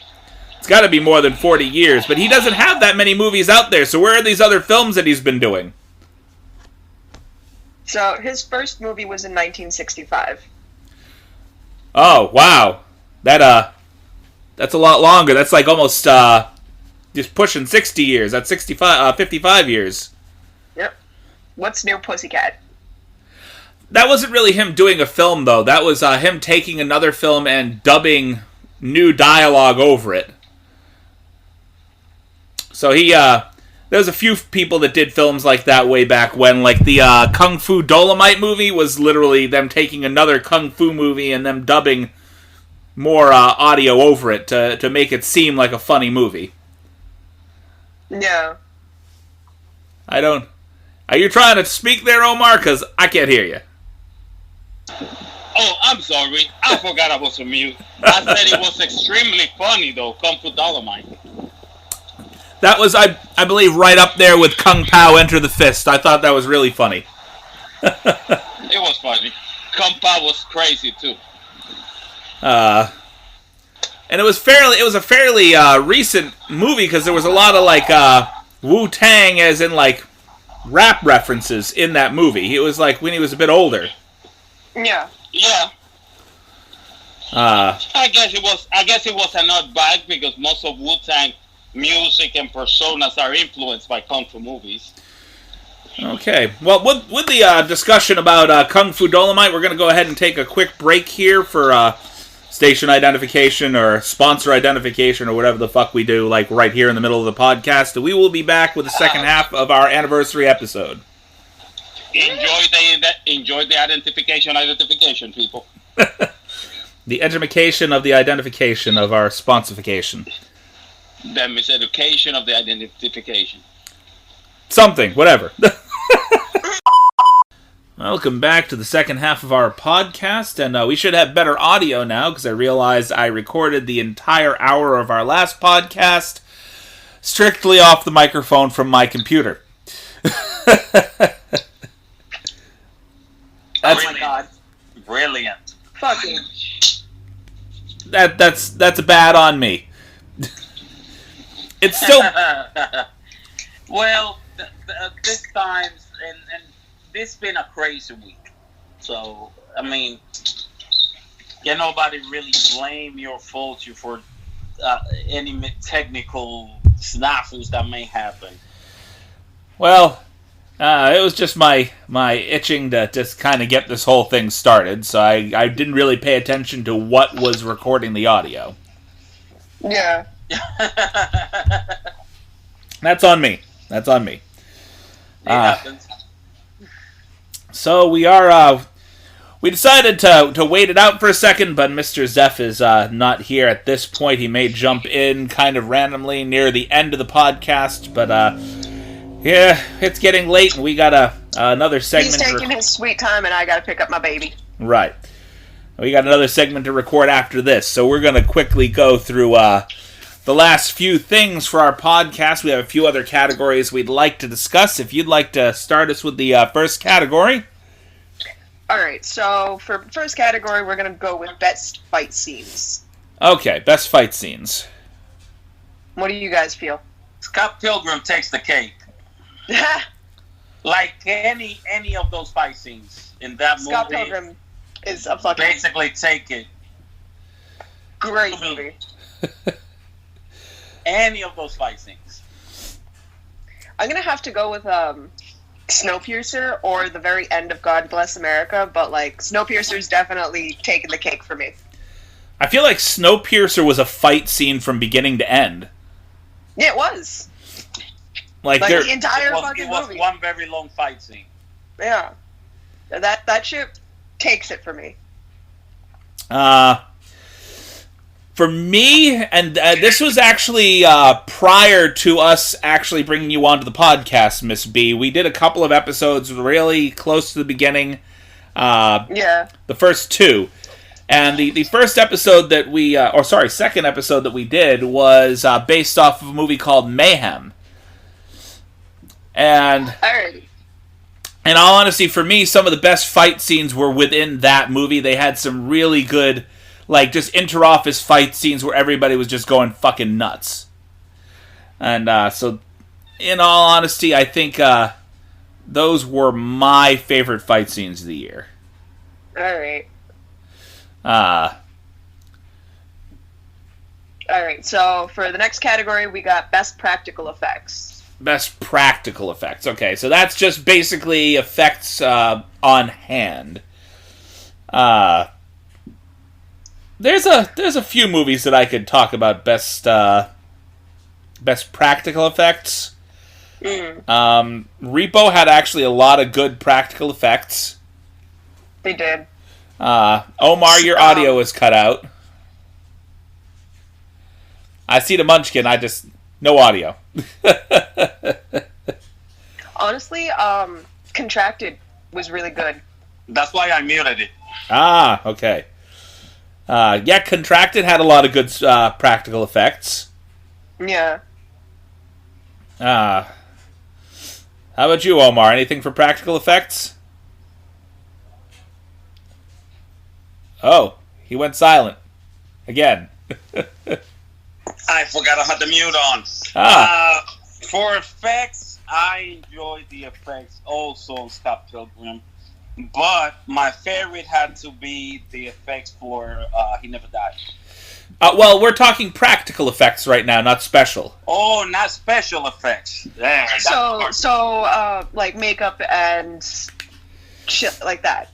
It's got to be more than 40 years, but he doesn't have that many movies out there, so where are these other films that he's been doing? So, his first movie was in 1965. Oh, wow. That's a lot longer. That's like almost, just pushing 60 years. That's 55 years. Yep. What's New Pussycat? That wasn't really him doing a film, though. That was him taking another film and dubbing new dialogue over it. So there was a few people that did films like that way back when, like the Kung Fu Dolomite movie was literally them taking another Kung Fu movie and them dubbing more audio over it to make it seem like a funny movie. Yeah. Are you trying to speak there, Omar? Because I can't hear you. Oh, I'm sorry. I forgot I was on mute. I said it was extremely funny, though, Kung Fu Dolomite. That was, I believe, right up there with Kung Pao Enter the Fist. I thought that was really funny. It was funny. Kung Pao was crazy, too. And it was a fairly recent movie because there was a lot of, like, Wu-Tang as in, like, rap references in that movie. It was, like, when he was a bit older. Yeah. Yeah. I guess it was an odd bag because most of Wu-Tang music and personas are influenced by Kung Fu movies. Okay. Well, with the discussion about Kung Fu Dolomite, we're going to go ahead and take a quick break here for station identification or sponsor identification or whatever the fuck we do, like right here in the middle of the podcast. And we will be back with the second half of our anniversary episode. Enjoy the identification, people. The education of the identification of our sponsification. The miseducation of the identification. Something, whatever. Welcome back to the second half of our podcast, and we should have better audio now, because I realized I recorded the entire hour of our last podcast strictly off the microphone from my computer. Oh my god. Brilliant. Fucking. That's bad on me. It's still... Well, this time, and this been a crazy week. So, I mean, can nobody really blame you or fault you for any technical snafus that may happen. Well, it was just my itching to just kind of get this whole thing started, so I didn't really pay attention to what was recording the audio. Yeah. That's on me. That's on me. It happens. So we decided to wait it out for a second, but Mr. Zeph is not here at this point. He may jump in kind of randomly near the end of the podcast, but yeah, it's getting late, and we got another segment. He's taking his sweet time, and I got to pick up my baby. Right. We got another segment to record after this, so we're going to quickly go through the last few things for our podcast. We have a few other categories we'd like to discuss. If you'd like to start us with the first category. Alright, so for first category, we're going to go with best fight scenes. Okay, best fight scenes. What do you guys feel? Scott Pilgrim takes the cake. Like any of those fight scenes in that movie. Scott Pilgrim is a fucking basically take it. Great movie. Any of those fight scenes. I'm going to have to go with Snowpiercer or the very end of God Bless America, but like Snowpiercer's definitely taking the cake for me. I feel like Snowpiercer was a fight scene from beginning to end. Yeah, it was. Like the entire fucking movie. It was one very long fight scene. Yeah. That shit takes it for me. For me, and this was actually prior to us actually bringing you onto the podcast, Miss B. We did a couple of episodes really close to the beginning. The first two. And the first episode that we, second episode that we did was based off of a movie called Mayhem. And in all honesty, for me, some of the best fight scenes were within that movie. They had some really good, like, just inter-office fight scenes where everybody was just going fucking nuts. And so, in all honesty, I think those were my favorite fight scenes of the year. Alright. Alright, so for the next category, we got Best Practical Effects. Best Practical Effects. Okay, so that's just basically effects on hand. There's a few movies that I could talk about best practical effects. Repo had actually a lot of good practical effects. They did. Omar, your audio is cut out. I see the munchkin, no audio. Honestly, Contracted was really good. That's why I muted it. Okay. Contracted had a lot of good practical effects. Yeah. How about you, Omar? Anything for practical effects? Oh, he went silent. Again. I forgot I had the mute on. For effects, I enjoyed the effects also on Scott Pilgrim. But my favorite had to be the effects for He Never Died. Well, we're talking practical effects right now, not special. Oh, not special effects. Yeah, so like makeup and shit like that.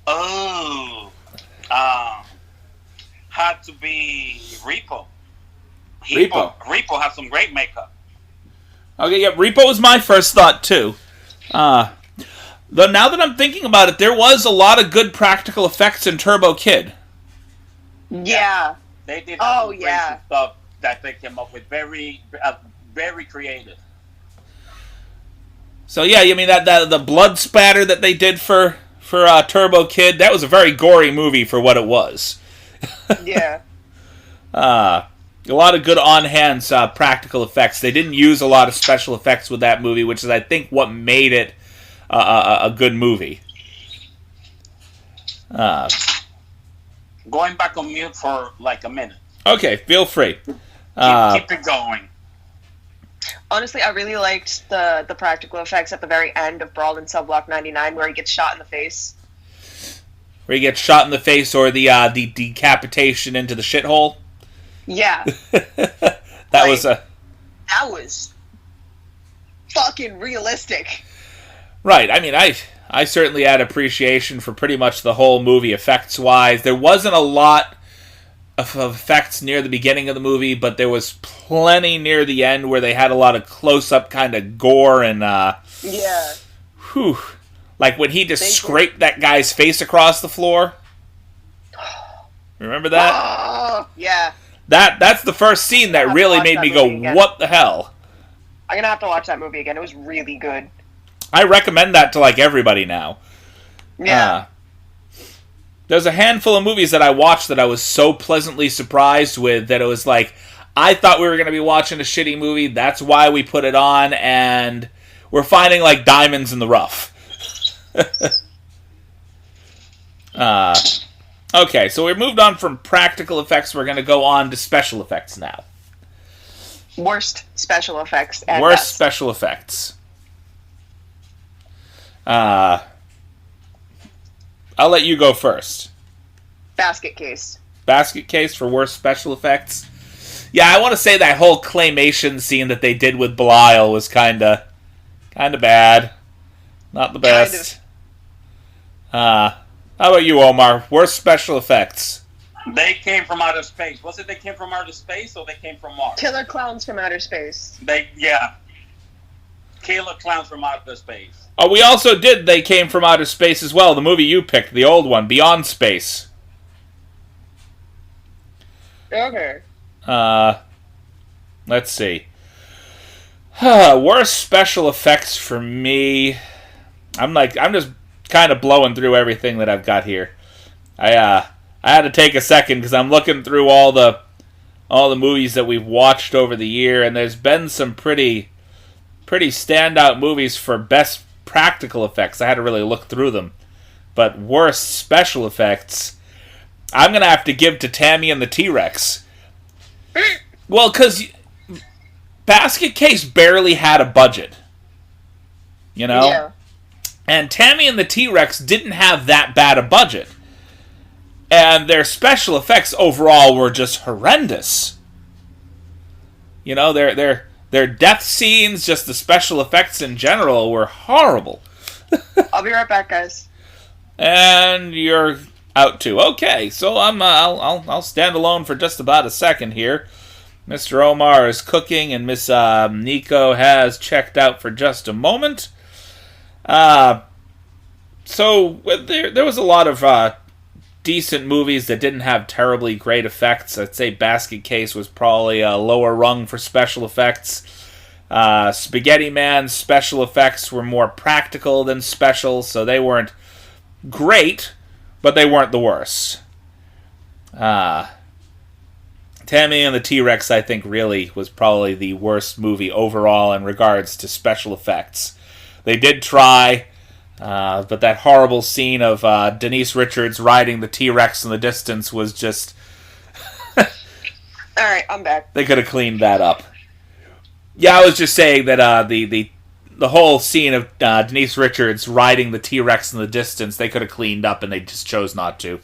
Oh, had to be Repo. Repo has some great makeup. Okay, yeah, Repo was my first thought too. Though now that I'm thinking about it, there was a lot of good practical effects in Turbo Kid. Yeah. They did have some crazy stuff that they came up with. Very, very creative. So yeah, you mean that the blood spatter that they did for Turbo Kid, that was a very gory movie for what it was. Yeah. A lot of good on-hand practical effects. They didn't use a lot of special effects with that movie, which is, I think, what made it a good movie. Going back on mute for like a minute. Okay, feel free. Keep it going. Honestly, I really liked the practical effects at the very end of Brawl in Cell Block 99 where he gets shot in the face. Where he gets shot in the face, or the decapitation into the shithole. Yeah. That was fucking realistic. Right. I mean, I certainly had appreciation for pretty much the whole movie effects-wise. There wasn't a lot of effects near the beginning of the movie, but there was plenty near the end where they had a lot of close-up kind of gore and... yeah. Whew. Like when he just scraped that guy's face across the floor. Remember that? Yeah. That's the first scene that really made me go, what the hell? I'm gonna have to watch that movie again. It was really good. I recommend that to like everybody now. Yeah. There's a handful of movies that I watched that I was so pleasantly surprised with that it was like, I thought we were going to be watching a shitty movie, that's why we put it on, and we're finding like diamonds in the rough. Okay, so we moved on from practical effects, we're going to go on to special effects now. Worst special effects and Worst best. Special effects. I'll let you go first. Basket Case. Basket Case for worst special effects. Yeah, I want to say that whole claymation scene that they did with Belial was kind of bad. Not the best. How about you, Omar? Worst special effects. They came from outer space. Was it they came from outer space or they came from Mars? Killer Clowns from Outer Space. Killer Clowns from Outer Space. Oh, we also did They Came from Outer Space as well. The movie you picked, the old one, Beyond Space. Okay. Let's see. Worst special effects for me. I'm just kind of blowing through everything that I've got here. I had to take a second because I'm looking through all the movies that we've watched over the year, and there's been some pretty standout movies for best practical effects. I had to really look through them. But worst special effects, I'm going to have to give to Tammy and the T-Rex. Well, because Basket Case barely had a budget. You know? Yeah. And Tammy and the T-Rex didn't have that bad a budget. And their special effects overall were just horrendous. You know, their death scenes, just the special effects in general, were horrible. I'll be right back, guys. And you're out too. Okay, so I'll stand alone for just about a second here. Mr. Omar is cooking, and Miss Nico has checked out for just a moment. So there was a lot of decent movies that didn't have terribly great effects. I'd say Basket Case was probably a lower rung for special effects. Spaghetti Man's special effects were more practical than special, so they weren't great, but they weren't the worst. Tammy and the T-Rex, I think, really was probably the worst movie overall in regards to special effects. They did try, but that horrible scene of Denise Richards riding the T-Rex in the distance was just... Alright, I'm back. They could have cleaned that up. Yeah, I was just saying that the whole scene of Denise Richards riding the T-Rex in the distance, they could have cleaned up, and they just chose not to.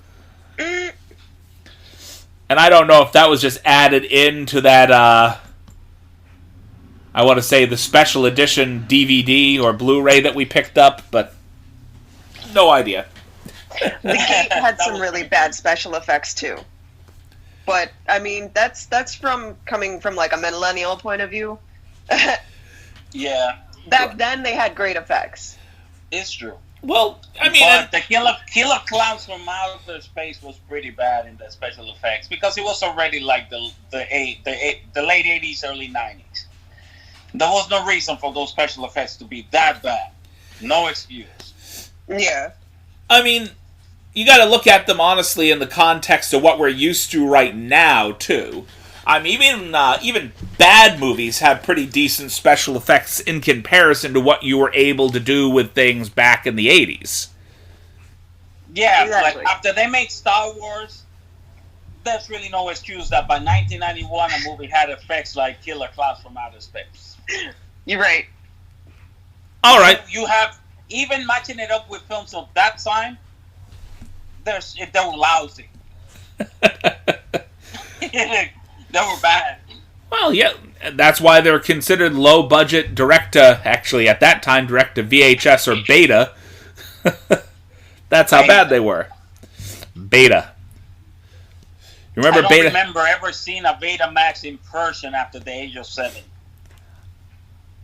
And I don't know if that was just added into that, I want to say the special edition DVD or Blu-ray that we picked up, but no idea. The Gate had some really bad special effects, too. But, I mean, that's coming from, like, a millennial point of view. Yeah. Back then, they had great effects. It's true. Well, I mean... But the Killer Clowns from Outer Space was pretty bad in the special effects because it was already like the late 80s, early 90s. There was no reason for those special effects to be that bad. No excuse. Yeah. I mean, you got to look at them honestly in the context of what we're used to right now, too. I mean, even bad movies have pretty decent special effects in comparison to what you were able to do with things back in the 80s. Yeah, exactly. Like after they made Star Wars, there's really no excuse that by 1991 a movie had effects like Killer Clowns from Outer Space. You're right. All right. You have, even matching it up with films of that time, they were lousy. They were bad. Well, yeah, that's why they were considered low-budget actually at that time, direct to VHS or Beta. That's how bad they were. Beta. You remember Beta? I don't remember ever seeing a Betamax in person after the age of 7.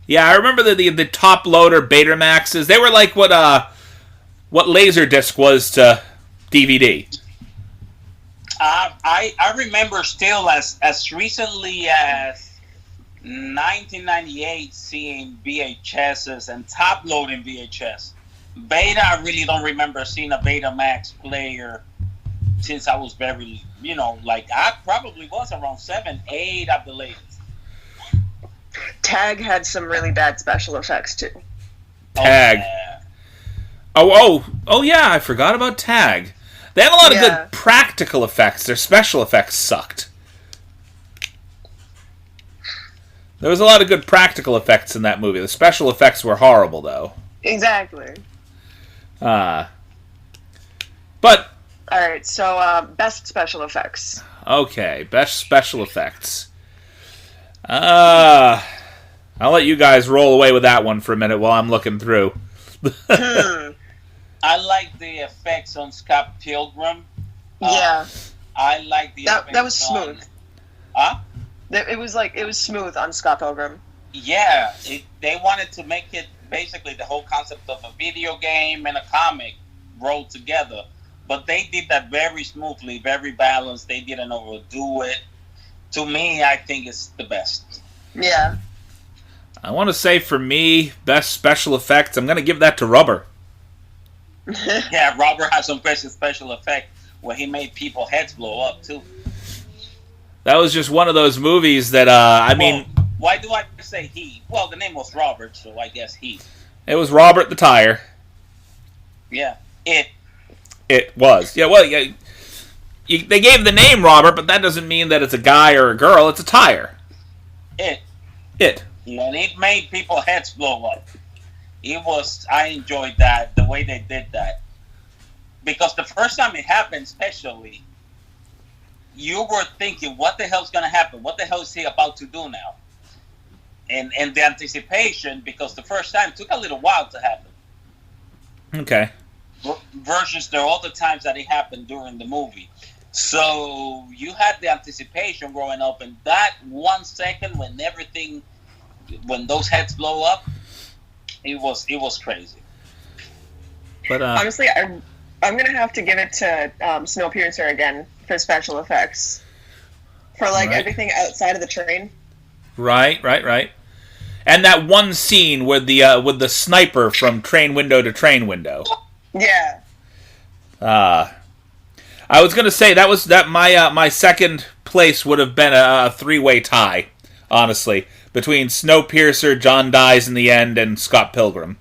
Yeah, I remember the top loader Betamaxes. They were like what Laserdisc was to DVD. I remember still as recently as 1998 seeing VHSs and top loading VHS. Beta, I really don't remember seeing a Betamax player since I was very, like I probably was around 7, 8 at the latest. Tag had some really bad special effects, too. Tag. Oh yeah, I forgot about Tag. They had a lot of good practical effects. Their special effects sucked. There was a lot of good practical effects in that movie. The special effects were horrible, though. Exactly. But... Alright, so, best special effects. Okay, best special effects. I'll let you guys roll away with that one for a minute while I'm looking through. I like the effects on Scott Pilgrim. Yeah. I like the effects that was smooth. Huh? It was smooth on Scott Pilgrim. Yeah. They wanted to make it basically the whole concept of a video game and a comic rolled together. But they did that very smoothly, very balanced. They didn't overdo it. to me, I think it's the best. Yeah. I want to say for me, best special effects, I'm going to give that to Rubber. Yeah, Robert has some special effect where he made people's heads blow up too. That was just one of those movies that, I mean... Why do I say he? Well, the name was Robert, so I guess he. It was Robert the Tire. Yeah, It was. Yeah, well, yeah, they gave the name Robert, but that doesn't mean that it's a guy or a girl. It's a tire. It. Yeah, And it made people's heads blow up. I enjoyed that, the way they did that. Because the first time it happened, especially, you were thinking, what the hell's going to happen? What the hell is he about to do now? And the anticipation, because the first time took a little while to happen. Okay. Versus the other times that it happened during the movie. So you had the anticipation growing up, and that 1 second when those heads blow up, it was crazy. But honestly, I'm gonna have to give it to Snowpiercer again for special effects, for like everything outside of the train. Right. And that one scene with the sniper from train window to train window. Yeah. I was gonna say my second place would have been a 3-way tie, honestly, between Snowpiercer, John Dies in the End, and Scott Pilgrim.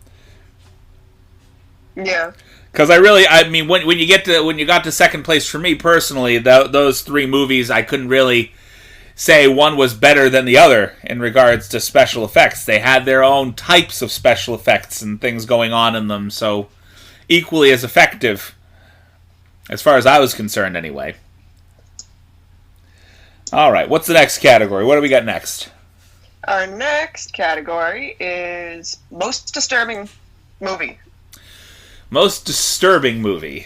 Yeah. Because I mean, when you got to second place for me personally, those 3 movies, I couldn't really say one was better than the other in regards to special effects. They had their own types of special effects and things going on in them, so equally as effective, as far as I was concerned, anyway. All right, what's the next category? What do we got next? Our next category is most disturbing movie. Most disturbing movie.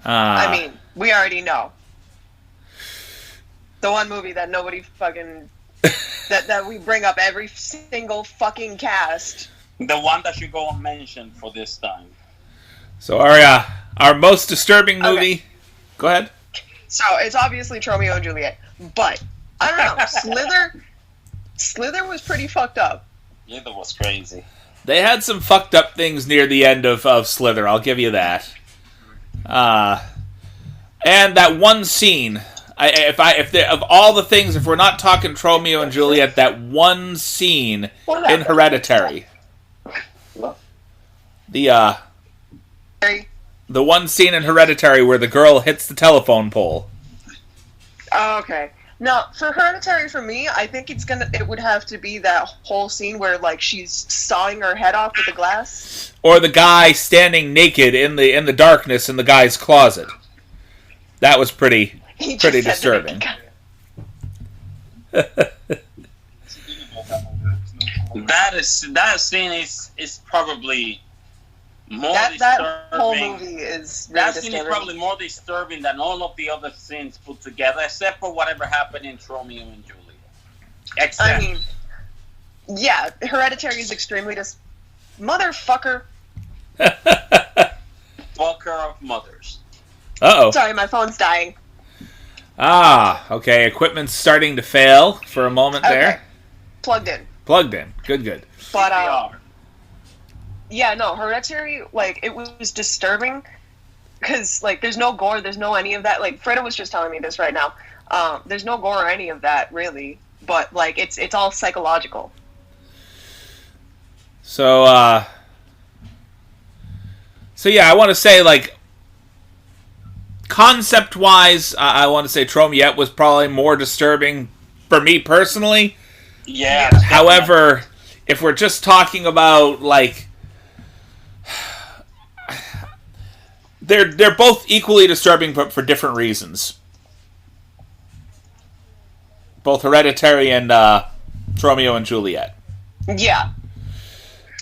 I mean, we already know. The one movie that nobody fucking... that we bring up every single fucking cast. The one that should go unmentioned for this time. So our most disturbing movie... Okay. Go ahead. So, it's obviously Romeo and Juliet. But, I don't know, Slither was pretty fucked up. Slither was crazy. They had some fucked up things near the end of Slither, I'll give you that. And that one scene... Of all the things, if we're not talking Romeo and Juliet, that one scene in Hereditary, the one scene in Hereditary where the girl hits the telephone pole. Oh, okay. Now, for Hereditary, for me, I think it would have to be that whole scene where like she's sawing her head off with the glass, or the guy standing naked in the darkness in the guy's closet. That was pretty disturbing. That scene is probably more disturbing. That whole movie is really that disturbing. scene is probably more disturbing than all of the other scenes put together, except for whatever happened in Romeo and Juliet. I mean, yeah, Hereditary is extremely motherfucker. Fucker of mothers. Uh-oh. Sorry, my phone's dying. Okay. Equipment's starting to fail for a moment there. Plugged in. Good. But, yeah, no, Hereditary, like, it was disturbing because, like, there's no gore, there's no any of that. Like, Freda was just telling me this right now. There's no gore or any of that, really. But, like, it's all psychological. So yeah, I want to say, like, concept-wise, I want to say Tromiette was probably more disturbing for me personally. Yeah. However, if we're just talking about, like, they're both equally disturbing, but for different reasons. Both Hereditary and Romeo and Juliet. Yeah.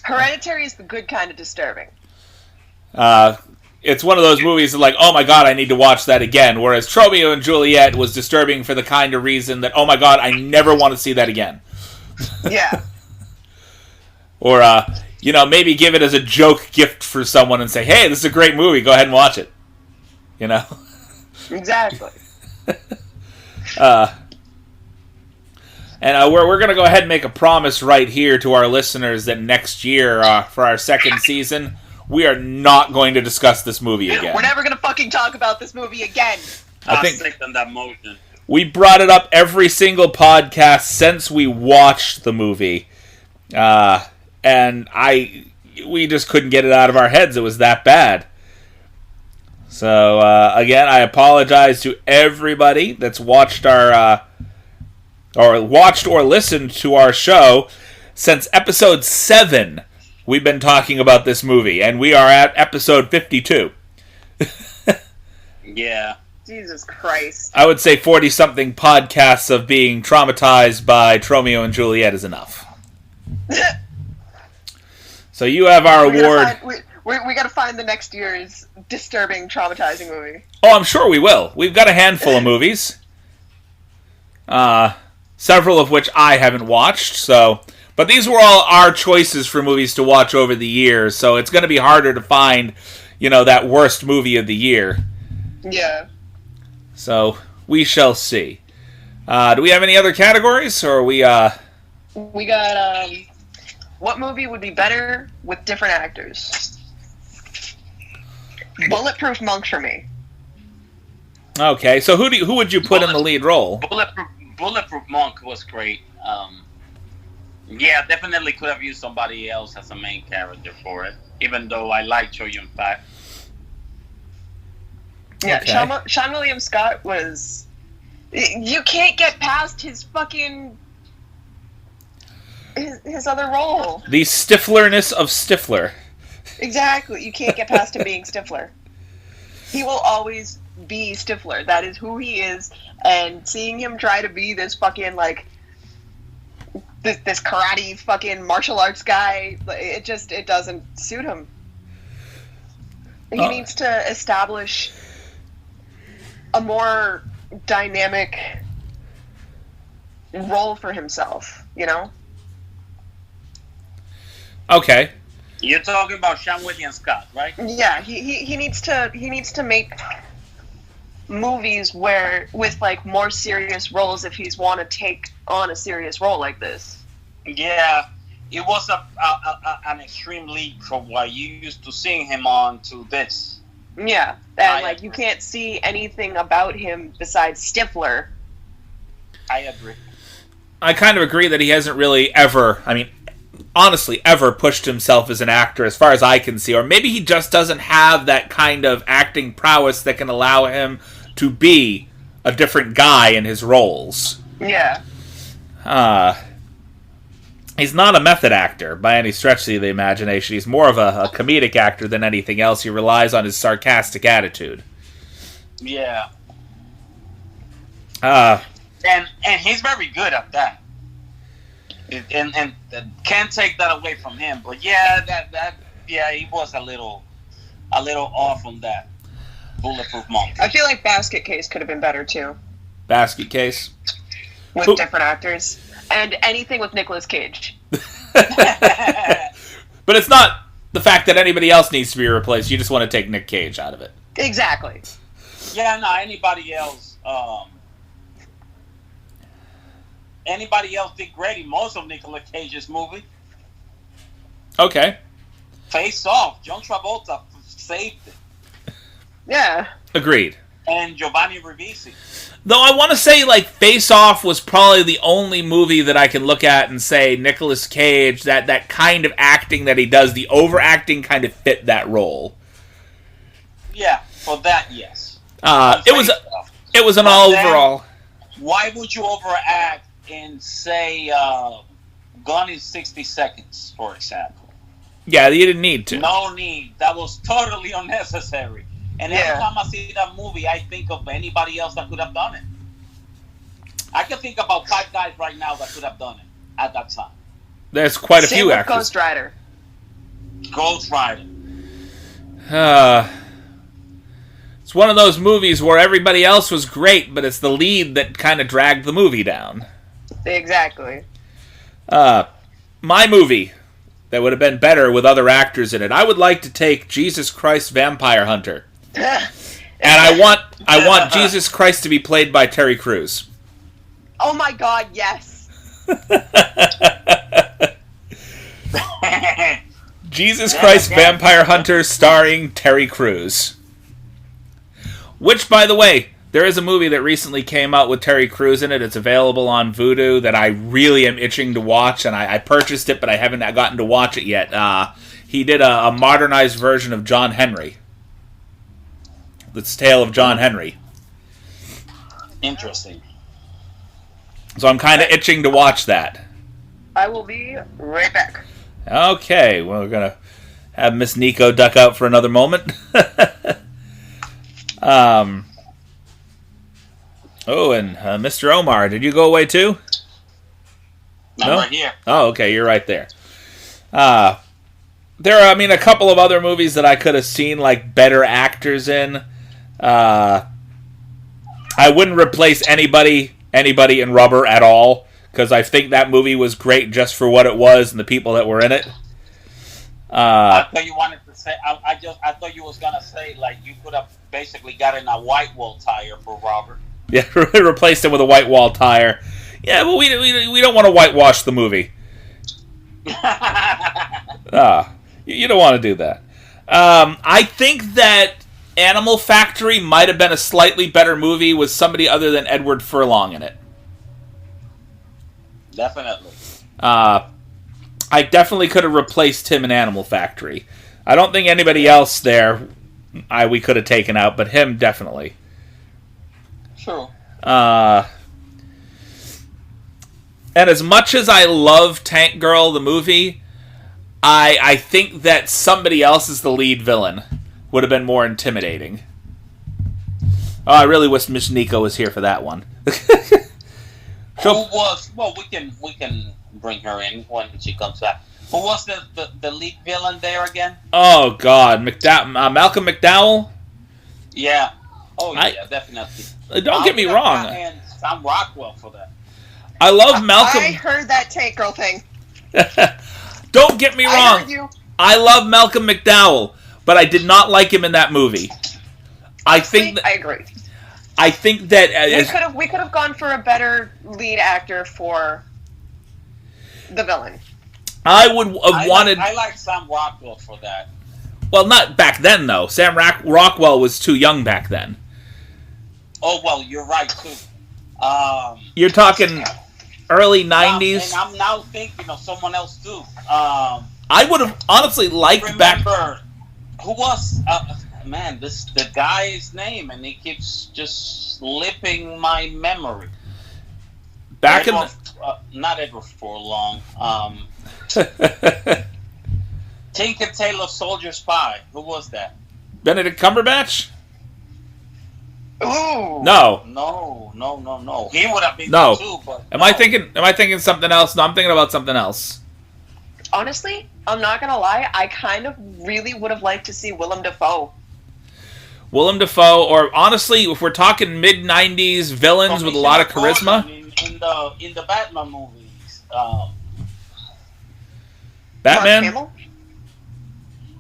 Hereditary is the good kind of disturbing. It's one of those movies that, like, oh my god, I need to watch that again. Whereas Romeo and Juliet was disturbing for the kind of reason that, oh my god, I never want to see that again. Yeah. Or, maybe give it as a joke gift for someone and say, hey, this is a great movie, go ahead and watch it. Exactly. And we're going to go ahead and make a promise right here to our listeners that next year, for our second season, we are not going to discuss this movie again. We're never going to fucking talk about this movie again. I think second that motion. we brought it up every single podcast since we watched the movie. And we just couldn't get it out of our heads. It was that bad. So, again, I apologize to everybody that's watched our... or watched or listened to our show. Since episode 7, we've been talking about this movie, and we are at episode 52. Yeah. Jesus Christ. I would say 40-something podcasts of being traumatized by Romeo and Juliet is enough. So you have our award. We gotta find the next year's disturbing, traumatizing movie. Oh, I'm sure we will. We've got a handful of movies. Several of which I haven't watched, so... But these were all our choices for movies to watch over the years, so it's going to be harder to find, that worst movie of the year. Yeah. So, we shall see. Do we have any other categories, or are we, We got, what movie would be better with different actors? Bulletproof Monk for me. Okay, so who would you put in the lead role? Bulletproof Monk was great. Yeah, definitely could have used somebody else as a main character for it, even though I like Choi Yun-fat. Yeah, Okay. Sean William Scott was... You can't get past his fucking... His other role. The Stiflerness of Stifler. Exactly. You can't get past him being Stifler. He will always be Stifler. That is who he is. And seeing him try to be this fucking, this karate fucking martial arts guy, it doesn't suit him. He needs to establish a more dynamic role for himself, Okay. You're talking about Sean William Scott, right? Yeah, he needs to make movies with more serious roles if he's want to take on a serious role like this. Yeah, it was an extreme leap from what you used to seeing him on to this. Yeah, and you can't see anything about him besides Stifler. I agree. I kind of agree that he hasn't really ever, honestly, ever pushed himself as an actor as far as I can see. Or maybe he just doesn't have that kind of acting prowess that can allow him to be a different guy in his roles. Yeah. He's not a method actor by any stretch of the imagination. He's more of a comedic actor than anything else. He relies on his sarcastic attitude. Yeah. And he's very good at that. And can't take that away from him. But yeah, he was a little off on that. Bulletproof Monk. I feel like Basket Case could have been better too. Basket Case. With different actors. And anything with Nicolas Cage. But it's not the fact that anybody else needs to be replaced. You just want to take Nick Cage out of it. Exactly. Yeah, no, anybody else did great in most of Nicolas Cage's movie. Okay. Face Off, John Travolta saved it. Yeah. Agreed. And Giovanni Ribisi. Though I want to say, Face Off was probably the only movie that I can look at and say Nicolas Cage, that kind of acting that he does, the overacting kind of fit that role. Yeah, for that, yes. It was an overall. Why would you overact in, say, Gone in 60 Seconds, for example? Yeah, you didn't need to. No need. That was totally unnecessary. And every time I see that movie, I think of anybody else that could have done it. I can think about 5 guys right now that could have done it at that time. There's quite a Same few with actors. Ghost Rider. Ghost Rider. It's one of those movies where everybody else was great, but it's the lead that kind of dragged the movie down. Exactly. My movie that would have been better with other actors in it. I would like to take Jesus Christ Vampire Hunter. And I want Jesus Christ to be played by Terry Crews. Oh my god, yes. Jesus Christ Vampire Hunter starring Terry Crews. Which, by the way, there is a movie that recently came out with Terry Crews in it. It's available on Vudu that I really am itching to watch, and I purchased it, but I haven't gotten to watch it yet. He did a modernized version of John Henry. The Tale of John Henry. Interesting. So I'm kind of itching to watch that. I will be right back. Okay, well, we're going to have Miss Nico duck out for another moment. Oh, and Mr. Omar, did you go away too? I'm right here. Oh, okay, you're right there. There are, a couple of other movies that I could have seen, like, better actors in. I wouldn't replace anybody in Rubber at all, because I think that movie was great just for what it was and the people that were in it. I thought you wanted to say. I thought you was gonna say, like, you could have basically gotten a white wall tire for Robert. Yeah, replaced him with a white wall tire. Yeah, but we don't want to whitewash the movie. You don't want to do that. I think that Animal Factory might have been a slightly better movie with somebody other than Edward Furlong in it. Definitely. I definitely could have replaced him in Animal Factory. I don't think anybody else there we could have taken out, but him definitely. True. And as much as I love Tank Girl, the movie, I think that somebody else as the lead villain would have been more intimidating. Oh, I really wish Miss Nico was here for that one. Who was? Well, we can bring her in when she comes back. Who was the lead villain there again? Oh God, Malcolm McDowell. Yeah. Oh yeah, definitely. Don't get me wrong. And Sam Rockwell for that. I love Malcolm. I heard that Tank Girl thing. Don't get me wrong. I heard you. I love Malcolm McDowell, but I did not like him in that movie. I agree. I think that we could have gone for a better lead actor for the villain. I would have wanted. I like Sam Rockwell for that. Well, not back then though. Sam Rockwell was too young back then. Oh well, you're right too. You're talking early '90s. And I'm now thinking of someone else too. I would have honestly liked back. Who was the guy's name, and he keeps just slipping my memory. Back not Edward Furlong. Tinker Tailor Soldier Spy. Who was that? Benedict Cumberbatch? Ooh. No. No. He would have been too, but Am I thinking something else? No, I'm thinking about something else. Honestly, I'm not gonna lie, I kind of really would have liked to see Willem Dafoe. Willem Dafoe, or honestly, if we're talking mid-90s villains with a lot of charisma. In the Batman movies. Batman?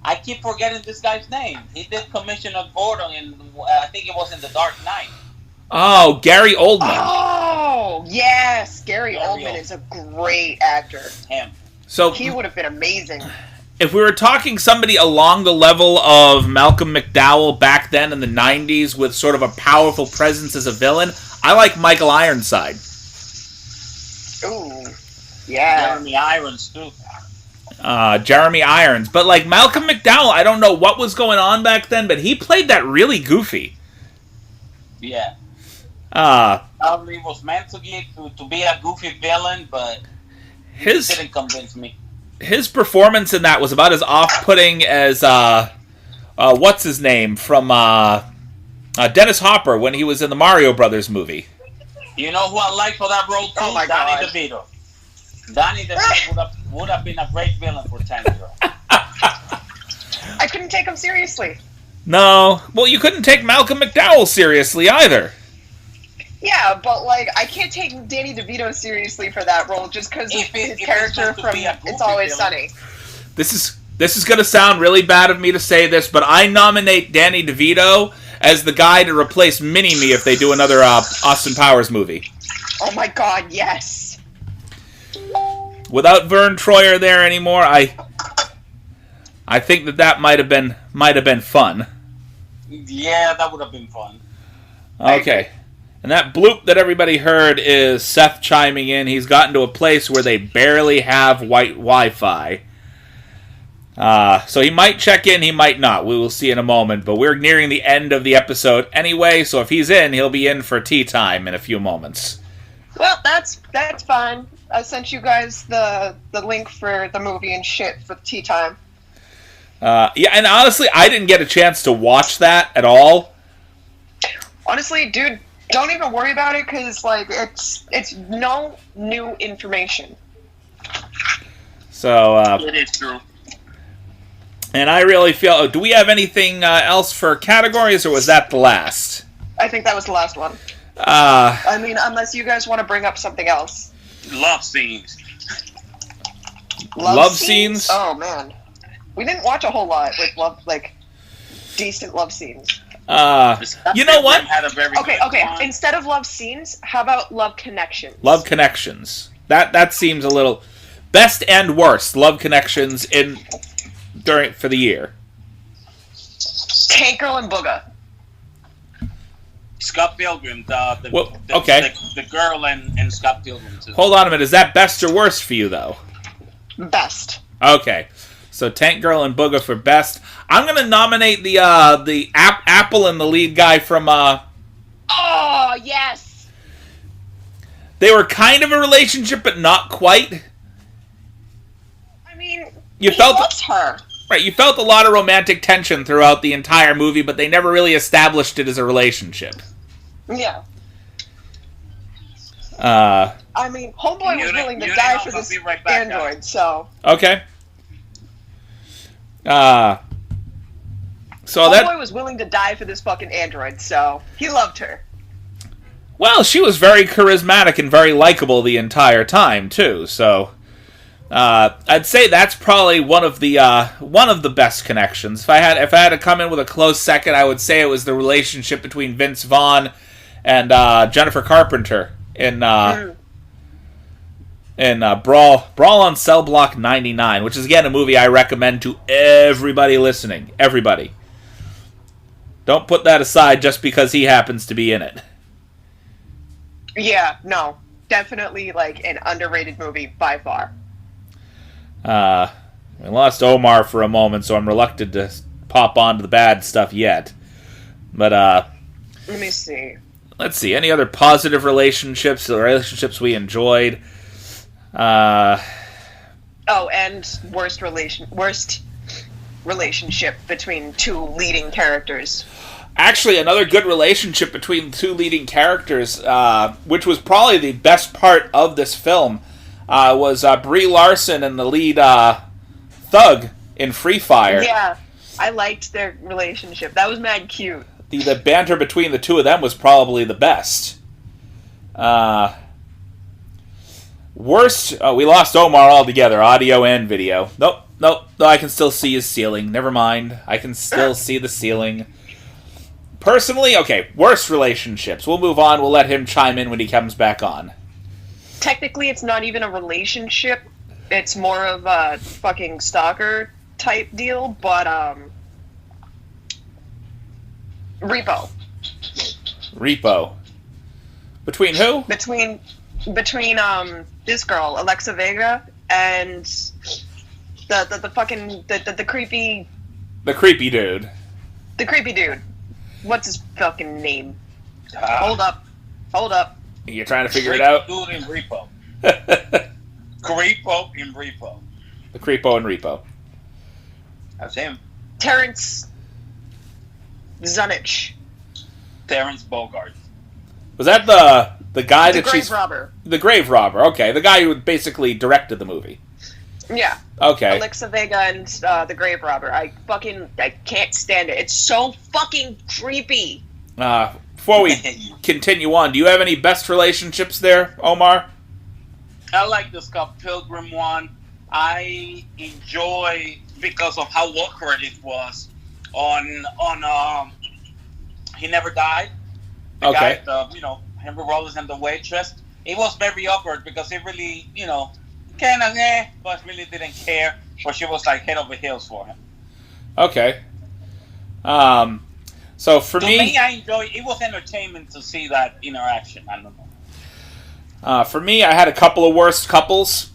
I keep forgetting this guy's name. He did Commissioner Gordon in, I think it was in The Dark Knight. Oh, Gary Oldman. Oh, yes. Gary Oldman is a great actor. Him. So he would have been amazing. If we were talking somebody along the level of Malcolm McDowell back then in the 90s with sort of a powerful presence as a villain, I like Michael Ironside. Ooh, yeah. Jeremy Irons, too. Jeremy Irons. But like Malcolm McDowell, I don't know what was going on back then, but he played that really goofy. Yeah. Probably was meant to be a goofy villain, but it didn't convince me. His performance in that was about as off-putting as what's his name from Dennis Hopper when he was in the Mario Brothers movie. You know who I like for that role too? Oh my Danny God. DeVito. Danny DeVito would have been a great villain for Tank Girl. I couldn't take him seriously. No, well, you couldn't take Malcolm McDowell seriously either. Yeah, but like I can't take Danny DeVito seriously for that role just because his character from It's Always Sunny. This is going to sound really bad of me to say this, but I nominate Danny DeVito as the guy to replace Mini-Me if they do another Austin Powers movie. Oh my God, yes. without Vern Troyer there anymore, I think that might have been fun. Yeah, that would have been fun. Okay. And that bloop that everybody heard is Seth chiming in. He's gotten to a place where they barely have white Wi-Fi. So he might check in, he might not. We will see in a moment. But we're nearing the end of the episode anyway, so if he's in, he'll be in for tea time in a few moments. Well, that's fine. I sent you guys the link for the movie and shit for the tea time. Yeah, and honestly, I didn't get a chance to watch that at all. Honestly, dude, don't even worry about it, because, like, it's no new information. So, It is true. and I really feel... do we have anything else for categories, or was that the last? I think that was the last one. Uh, I mean, unless you guys want to bring up something else. Love scenes. Love scenes? Oh, man. We didn't watch a whole lot with decent love scenes. you know what? Had a very Okay. good one. Instead of love scenes, how about love connections? Love connections. That seems a little... Best and worst love connections for the year. Tank Girl and Booga. Scott Pilgrim, the girl and Scott Pilgrim too. Hold on a minute. Is that best or worst for you, though? Best. Okay. So Tank Girl and Booga for best. I'm going to nominate the Apple and the lead guy from... Oh, yes! They were kind of a relationship, but not quite. I mean, You he felt... loves her. Right, you felt a lot of romantic tension throughout the entire movie, but they never really established it as a relationship. Yeah. Uh, I mean, Homeboy was willing to die for this android, so... Okay. So Homeboy was willing to die for this fucking android, so he loved her. Well, she was very charismatic and very likable the entire time too. So, I'd say that's probably one of the best connections. If I had to come in with a close second, I would say it was the relationship between Vince Vaughn and Jennifer Carpenter in Brawl on Cell Block 99, which is again a movie I recommend to everybody listening. Everybody. Don't put that aside just because he happens to be in it. Yeah, no. Definitely, like, an underrated movie by far. We lost Omar for a moment, so I'm reluctant to pop onto the bad stuff yet. But, Let me see. let's see. Any other positive relationships we enjoyed? Oh, and worst relationship between two leading characters. Actually, another good relationship between the two leading characters, which was probably the best part of this film, was Brie Larson and the lead thug in Free Fire. Yeah, I liked their relationship. That was mad cute. The banter between the two of them was probably the best. Worst, we lost Omar altogether, audio and video. Nope, I can still see his ceiling. Never mind, I can still see the ceiling. Personally, okay, worst relationships. We'll move on, we'll let him chime in when he comes back on. Technically, it's not even a relationship. It's more of a fucking stalker type deal, but, Repo. Between who? Between this girl, Alexa Vega, and the fucking, the creepy... The creepy dude. The creepy dude. What's his fucking name? Hold up. You're trying to figure it out? Dude in Repo. Creepo in Repo. The Creepo and Repo. That's him. Terrence Zunich. Terrence Bogard. Was that the guy The that she's... grave robber. The grave robber, okay. The guy who basically directed the movie. Yeah. Okay. Alexa Vega and the grave robber. I can't stand it. It's so fucking creepy. Before we continue on, do you have any best relationships there, Omar? I like the Scott Pilgrim one. I enjoy because of how awkward it was on He Never Died. The Okay. guy, Henry Rollins and the waitress. It was very awkward because it really, kind of but really didn't care. But she was like head over heels for him. Okay. So for To me, I enjoy. It was entertainment to see that interaction. I don't know. For me, I had a couple of worst couples.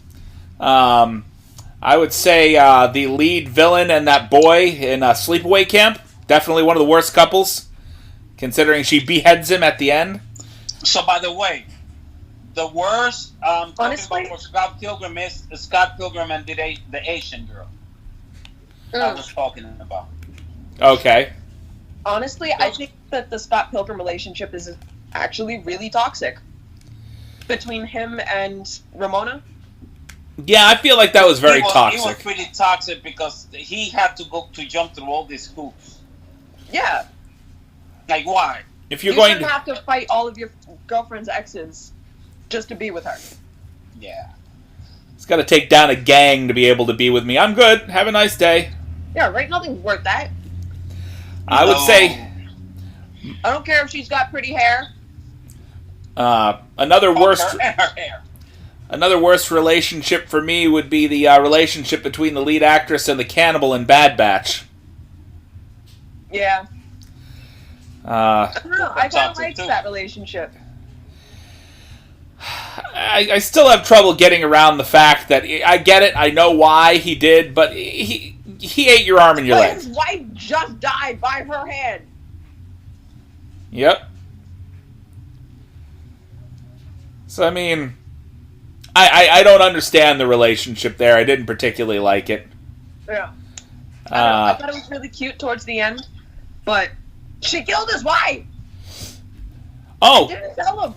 I would say the lead villain and that boy in Sleepaway Camp. Definitely one of the worst couples, considering she beheads him at the end. So, by the way, the worst Honestly? talking about Scott Pilgrim is Scott Pilgrim and the Asian girl. I was talking about. Okay. Honestly, I think that the Scott Pilgrim relationship is actually really toxic. Between him and Ramona. Yeah, I feel like that was very toxic. It was pretty toxic because he had to jump through all these hoops. Yeah. Like, why? If You you're going shouldn't have to fight all of your girlfriend's exes just to be with her. Yeah. it's got to take down a gang to be able to be with me. I'm good. Have a nice day. Yeah, right? Nothing's worth that. I would say I don't care if she's got pretty hair. another worst Her and her hair. another worst relationship for me would be the relationship between the lead actress and the cannibal in Bad Batch. Yeah. Uh, I don't know. I kind of Toxic liked too. that relationship. I still have trouble getting around the fact that I get it. I know why he did, but he ate your arm and your But leg. his wife just died by her hand. Yep. So I mean, I don't understand the relationship there. I didn't particularly like it. Yeah. I thought it was really cute towards the end, but she killed his wife. Oh, Didn't tell him.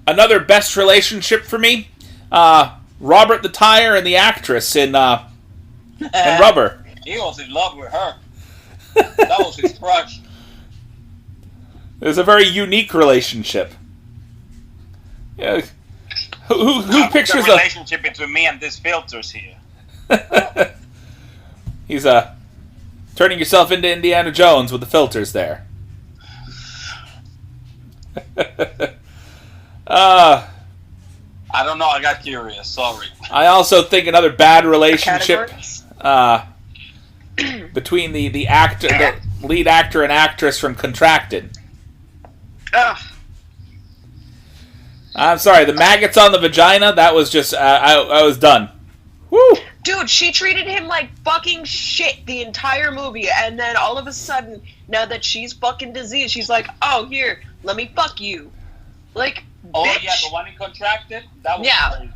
another best relationship for me. Robert the Tire and the actress in Rubber. He was in love with her. That was his crush. It was a very unique relationship. Yeah. Who pictures the relationship between me and these filters here? He's turning yourself into Indiana Jones with the filters there. I don't know. I got curious. Sorry. I also think another bad relationship Categories? between the lead actor and actress from Contracted. Ugh. I'm sorry, the maggots on the vagina. That was just I was done. Woo! Dude, she treated him like fucking shit the entire movie, and then all of a sudden, now that she's fucking diseased, she's like, "Oh, here, let me fuck you." Like, Oh bitch. yeah, the one he contracted. That was Yeah. crazy.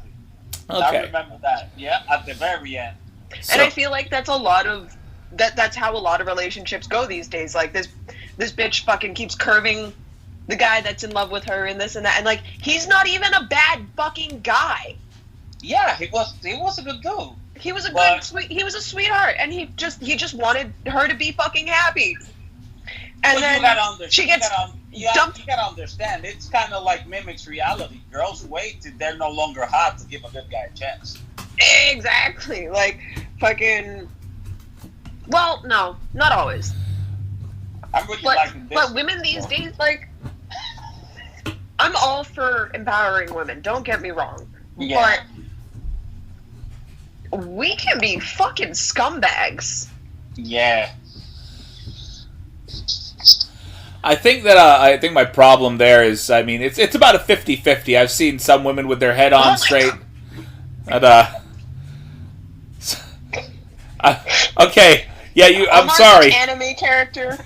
I Okay. remember that. Yeah, at the very end. And I feel like that's a lot of that's how a lot of relationships go these days. Like this bitch fucking keeps curving the guy that's in love with her and this and that, and like he's not even a bad fucking guy. Yeah, he was a good dude. He was a But- good he was a sweetheart, and he just wanted her to be fucking happy. And But then you gotta understand, she gets dumped. You gotta understand. It's kind of like mimics reality. Girls wait till they're no longer hot to give a good guy a chance. Exactly. Like fucking. Well, no, not always. I'm really But liking this. but women these days, like, I'm all for empowering women. Don't get me wrong. Yeah. But we can be fucking scumbags. Yeah. I think that my problem there is, I mean, it's about a 50-50. I've seen some women with their head on straight. And, okay, yeah, I'm Omar's sorry. an anime character.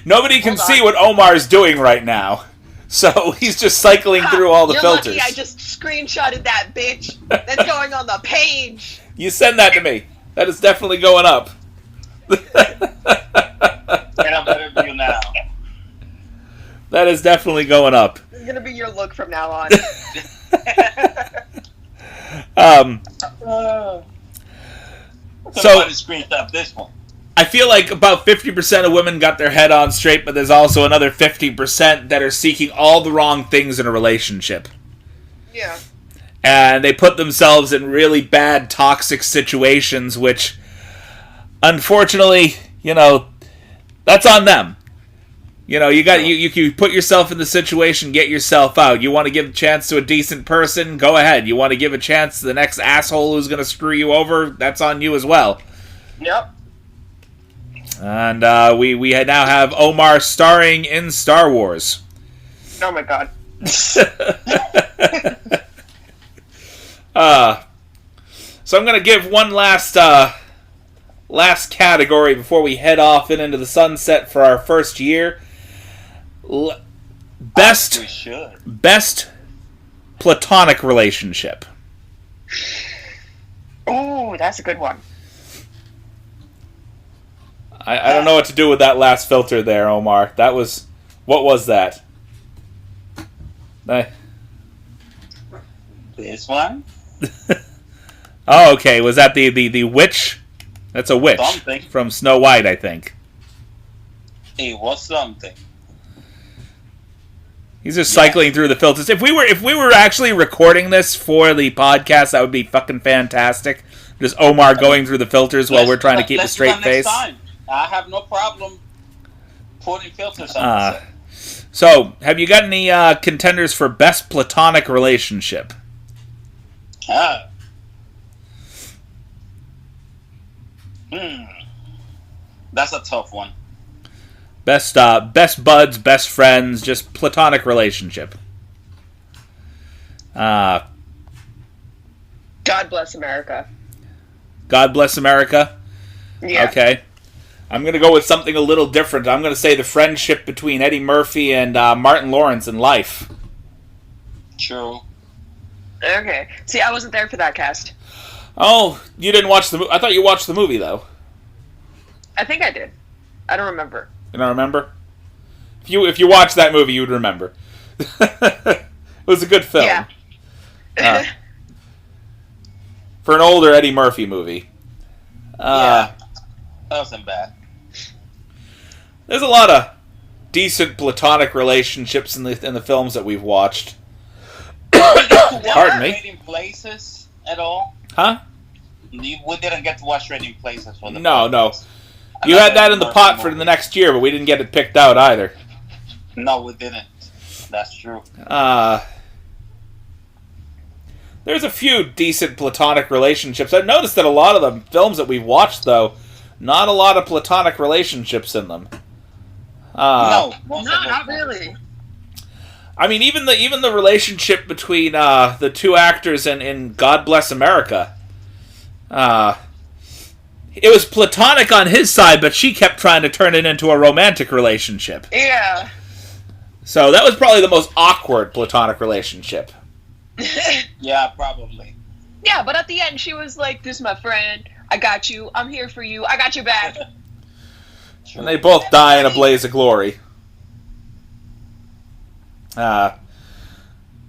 Nobody can Hold on. see what Omar's doing right now, so he's just cycling through all the You're filters. Lucky I just screenshotted that, bitch. That's going on the page. You send that to me. That is definitely going up. And I'm better than you now. That is definitely going up. This is gonna be your look from now on. Somebody screenshot this one. I feel like about 50% of women got their head on straight, but there's also another 50% that are seeking all the wrong things in a relationship. Yeah. And they put themselves in really bad, toxic situations, which, unfortunately, that's on them. You know, you put yourself in the situation, get yourself out. You want to give a chance to a decent person, go ahead. You want to give a chance to the next asshole who's going to screw you over, that's on you as well. Yep. And we now have Omar starring in Star Wars. Oh my god. So I'm going to give one last category before we head off and into the sunset for our first year. Best platonic relationship. Oh, that's a good one. I don't know what to do with that last filter there, Omar. What was that? This one? Oh, okay. Was that the witch? That's a witch. Something. From Snow White, I think. It was something. He's just cycling through the filters. If we were actually recording this for the podcast, that would be fucking fantastic. Just Omar going through the filters while we're trying to keep a straight face. Time. I have no problem putting filters on this. So, have you got any contenders for best platonic relationship? That's a tough one. Best buds, best friends, just platonic relationship. God bless America. God bless America? Yeah. Okay. I'm going to go with something a little different. I'm going to say the friendship between Eddie Murphy and Martin Lawrence in Life. True. Okay. See, I wasn't there for that cast. Oh, you didn't watch the movie? I thought you watched the movie, though. I think I did. I don't remember. You don't remember? If you watched that movie, you would remember. It was a good film. Yeah. For an older Eddie Murphy movie. Yeah. That wasn't bad. There's a lot of decent platonic relationships in the films that we've watched. Pardon me. Trading Places at all? Huh? We didn't get to watch Trading Places for the No. You had that in the pot for the next year, but we didn't get it picked out either. No, we didn't. That's true. There's a few decent platonic relationships. I've noticed that a lot of the films that we've watched, though, not a lot of platonic relationships in them. No, not really. I mean, even the relationship between the two actors in God Bless America, it was platonic on his side, but she kept trying to turn it into a romantic relationship. Yeah. So that was probably the most awkward platonic relationship. Yeah, probably. Yeah, but at the end, she was like, "This is my friend. I got you. I'm here for you. I got your back." And they both die in a blaze of glory. All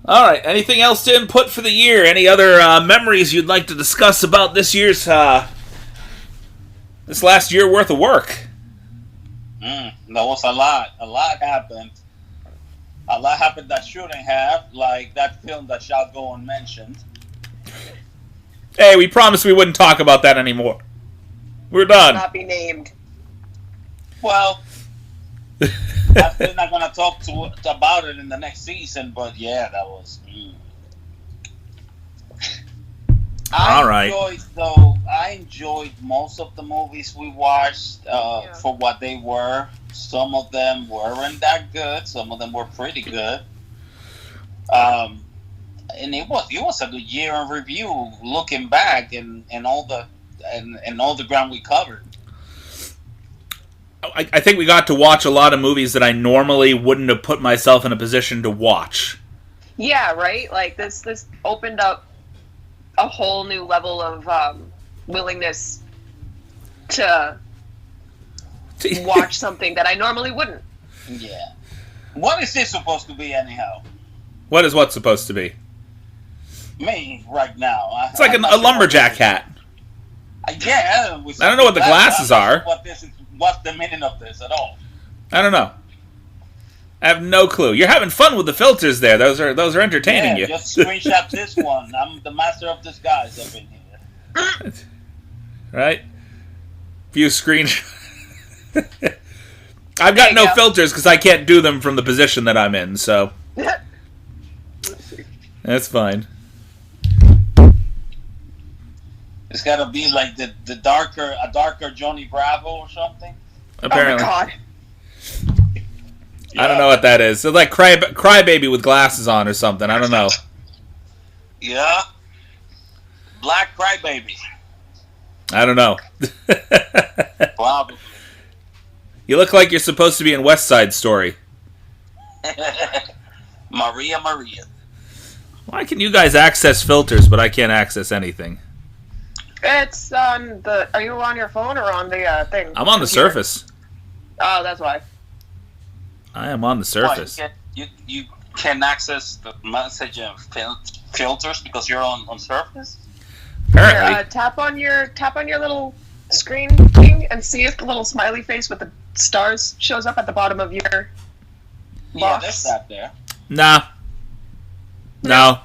right. Anything else to input for the year? Any other memories you'd like to discuss about this last year worth of work? There was a lot. A lot happened. A lot happened that shouldn't have, like that film that shall go unmentioned. Hey, we promised we wouldn't talk about that anymore. We're done. Not be named. Well, I'm still not gonna talk about it in the next season, but yeah, that was. I enjoyed most of the movies we watched for what they were. Some of them weren't that good. Some of them were pretty good. And it was a good year in review, looking back and all the ground we covered. I think we got to watch a lot of movies that I normally wouldn't have put myself in a position to watch. Yeah, right? Like, this opened up a whole new level of willingness to watch something that I normally wouldn't. Yeah. What is this supposed to be, anyhow? What is what supposed to be? Me, right now. It's like a lumberjack hat. Yeah. I don't know what the glasses are. What's the meaning of this at all? I don't know. I have no clue. You're having fun with the filters there. Those are entertaining you. Just screenshot this one. I'm the master of disguise up in here. Right? Few screen. I've got no filters because I can't do them from the position that I'm in, so that's fine. It's gotta be like a darker Johnny Bravo or something. Apparently. Oh my god. I don't know what that is. It's like Crybaby with glasses on or something. I don't know. Yeah. Black Crybaby. I don't know. Probably. You look like you're supposed to be in West Side Story. Maria. Why can you guys access filters, but I can't access anything? It's on the. Are you on your phone or on the thing? I'm on the Surface. Oh, that's why. I am on the Surface. You can access the message and filters because you're on Surface. Apparently. Here, tap on your little screen thing and see if the little smiley face with the stars shows up at the bottom of your box. Yeah, there's that there. Nah. No.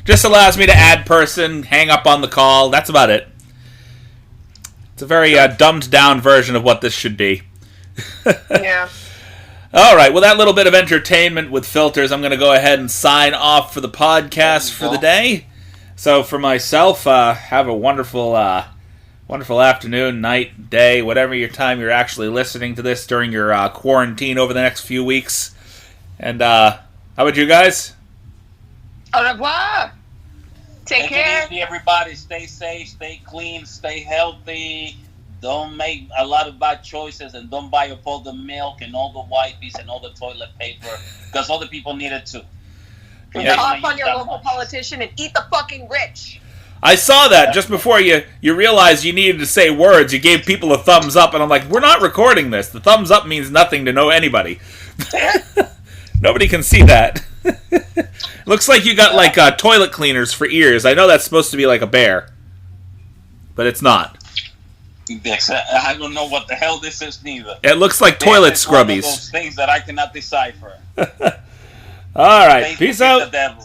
Just allows me to add person, hang up on the call. That's about it. It's a very dumbed down version of what this should be. Yeah. All right. Well, that little bit of entertainment with filters, I'm going to go ahead and sign off for the podcast for the day. So for myself, have a wonderful, wonderful afternoon, night, day, whatever your time you're actually listening to this during your quarantine over the next few weeks. And how about you guys? Au revoir. Take care. It easy, everybody. Stay safe, stay clean, stay healthy. Don't make a lot of bad choices and don't buy up all the milk and all the wipes and all the toilet paper because other people need it too. Cough on your local politician and eat the fucking rich. I saw that just before you realized you needed to say words. You gave people a thumbs up, and I'm like, we're not recording this. The thumbs up means nothing to know anybody. Nobody can see that. Looks like you got like toilet cleaners for ears. I know that's supposed to be like a bear, but it's not. I don't know what the hell this is neither. It looks like toilet scrubbies. One of those things that I cannot decipher. All right, peace out. The devil.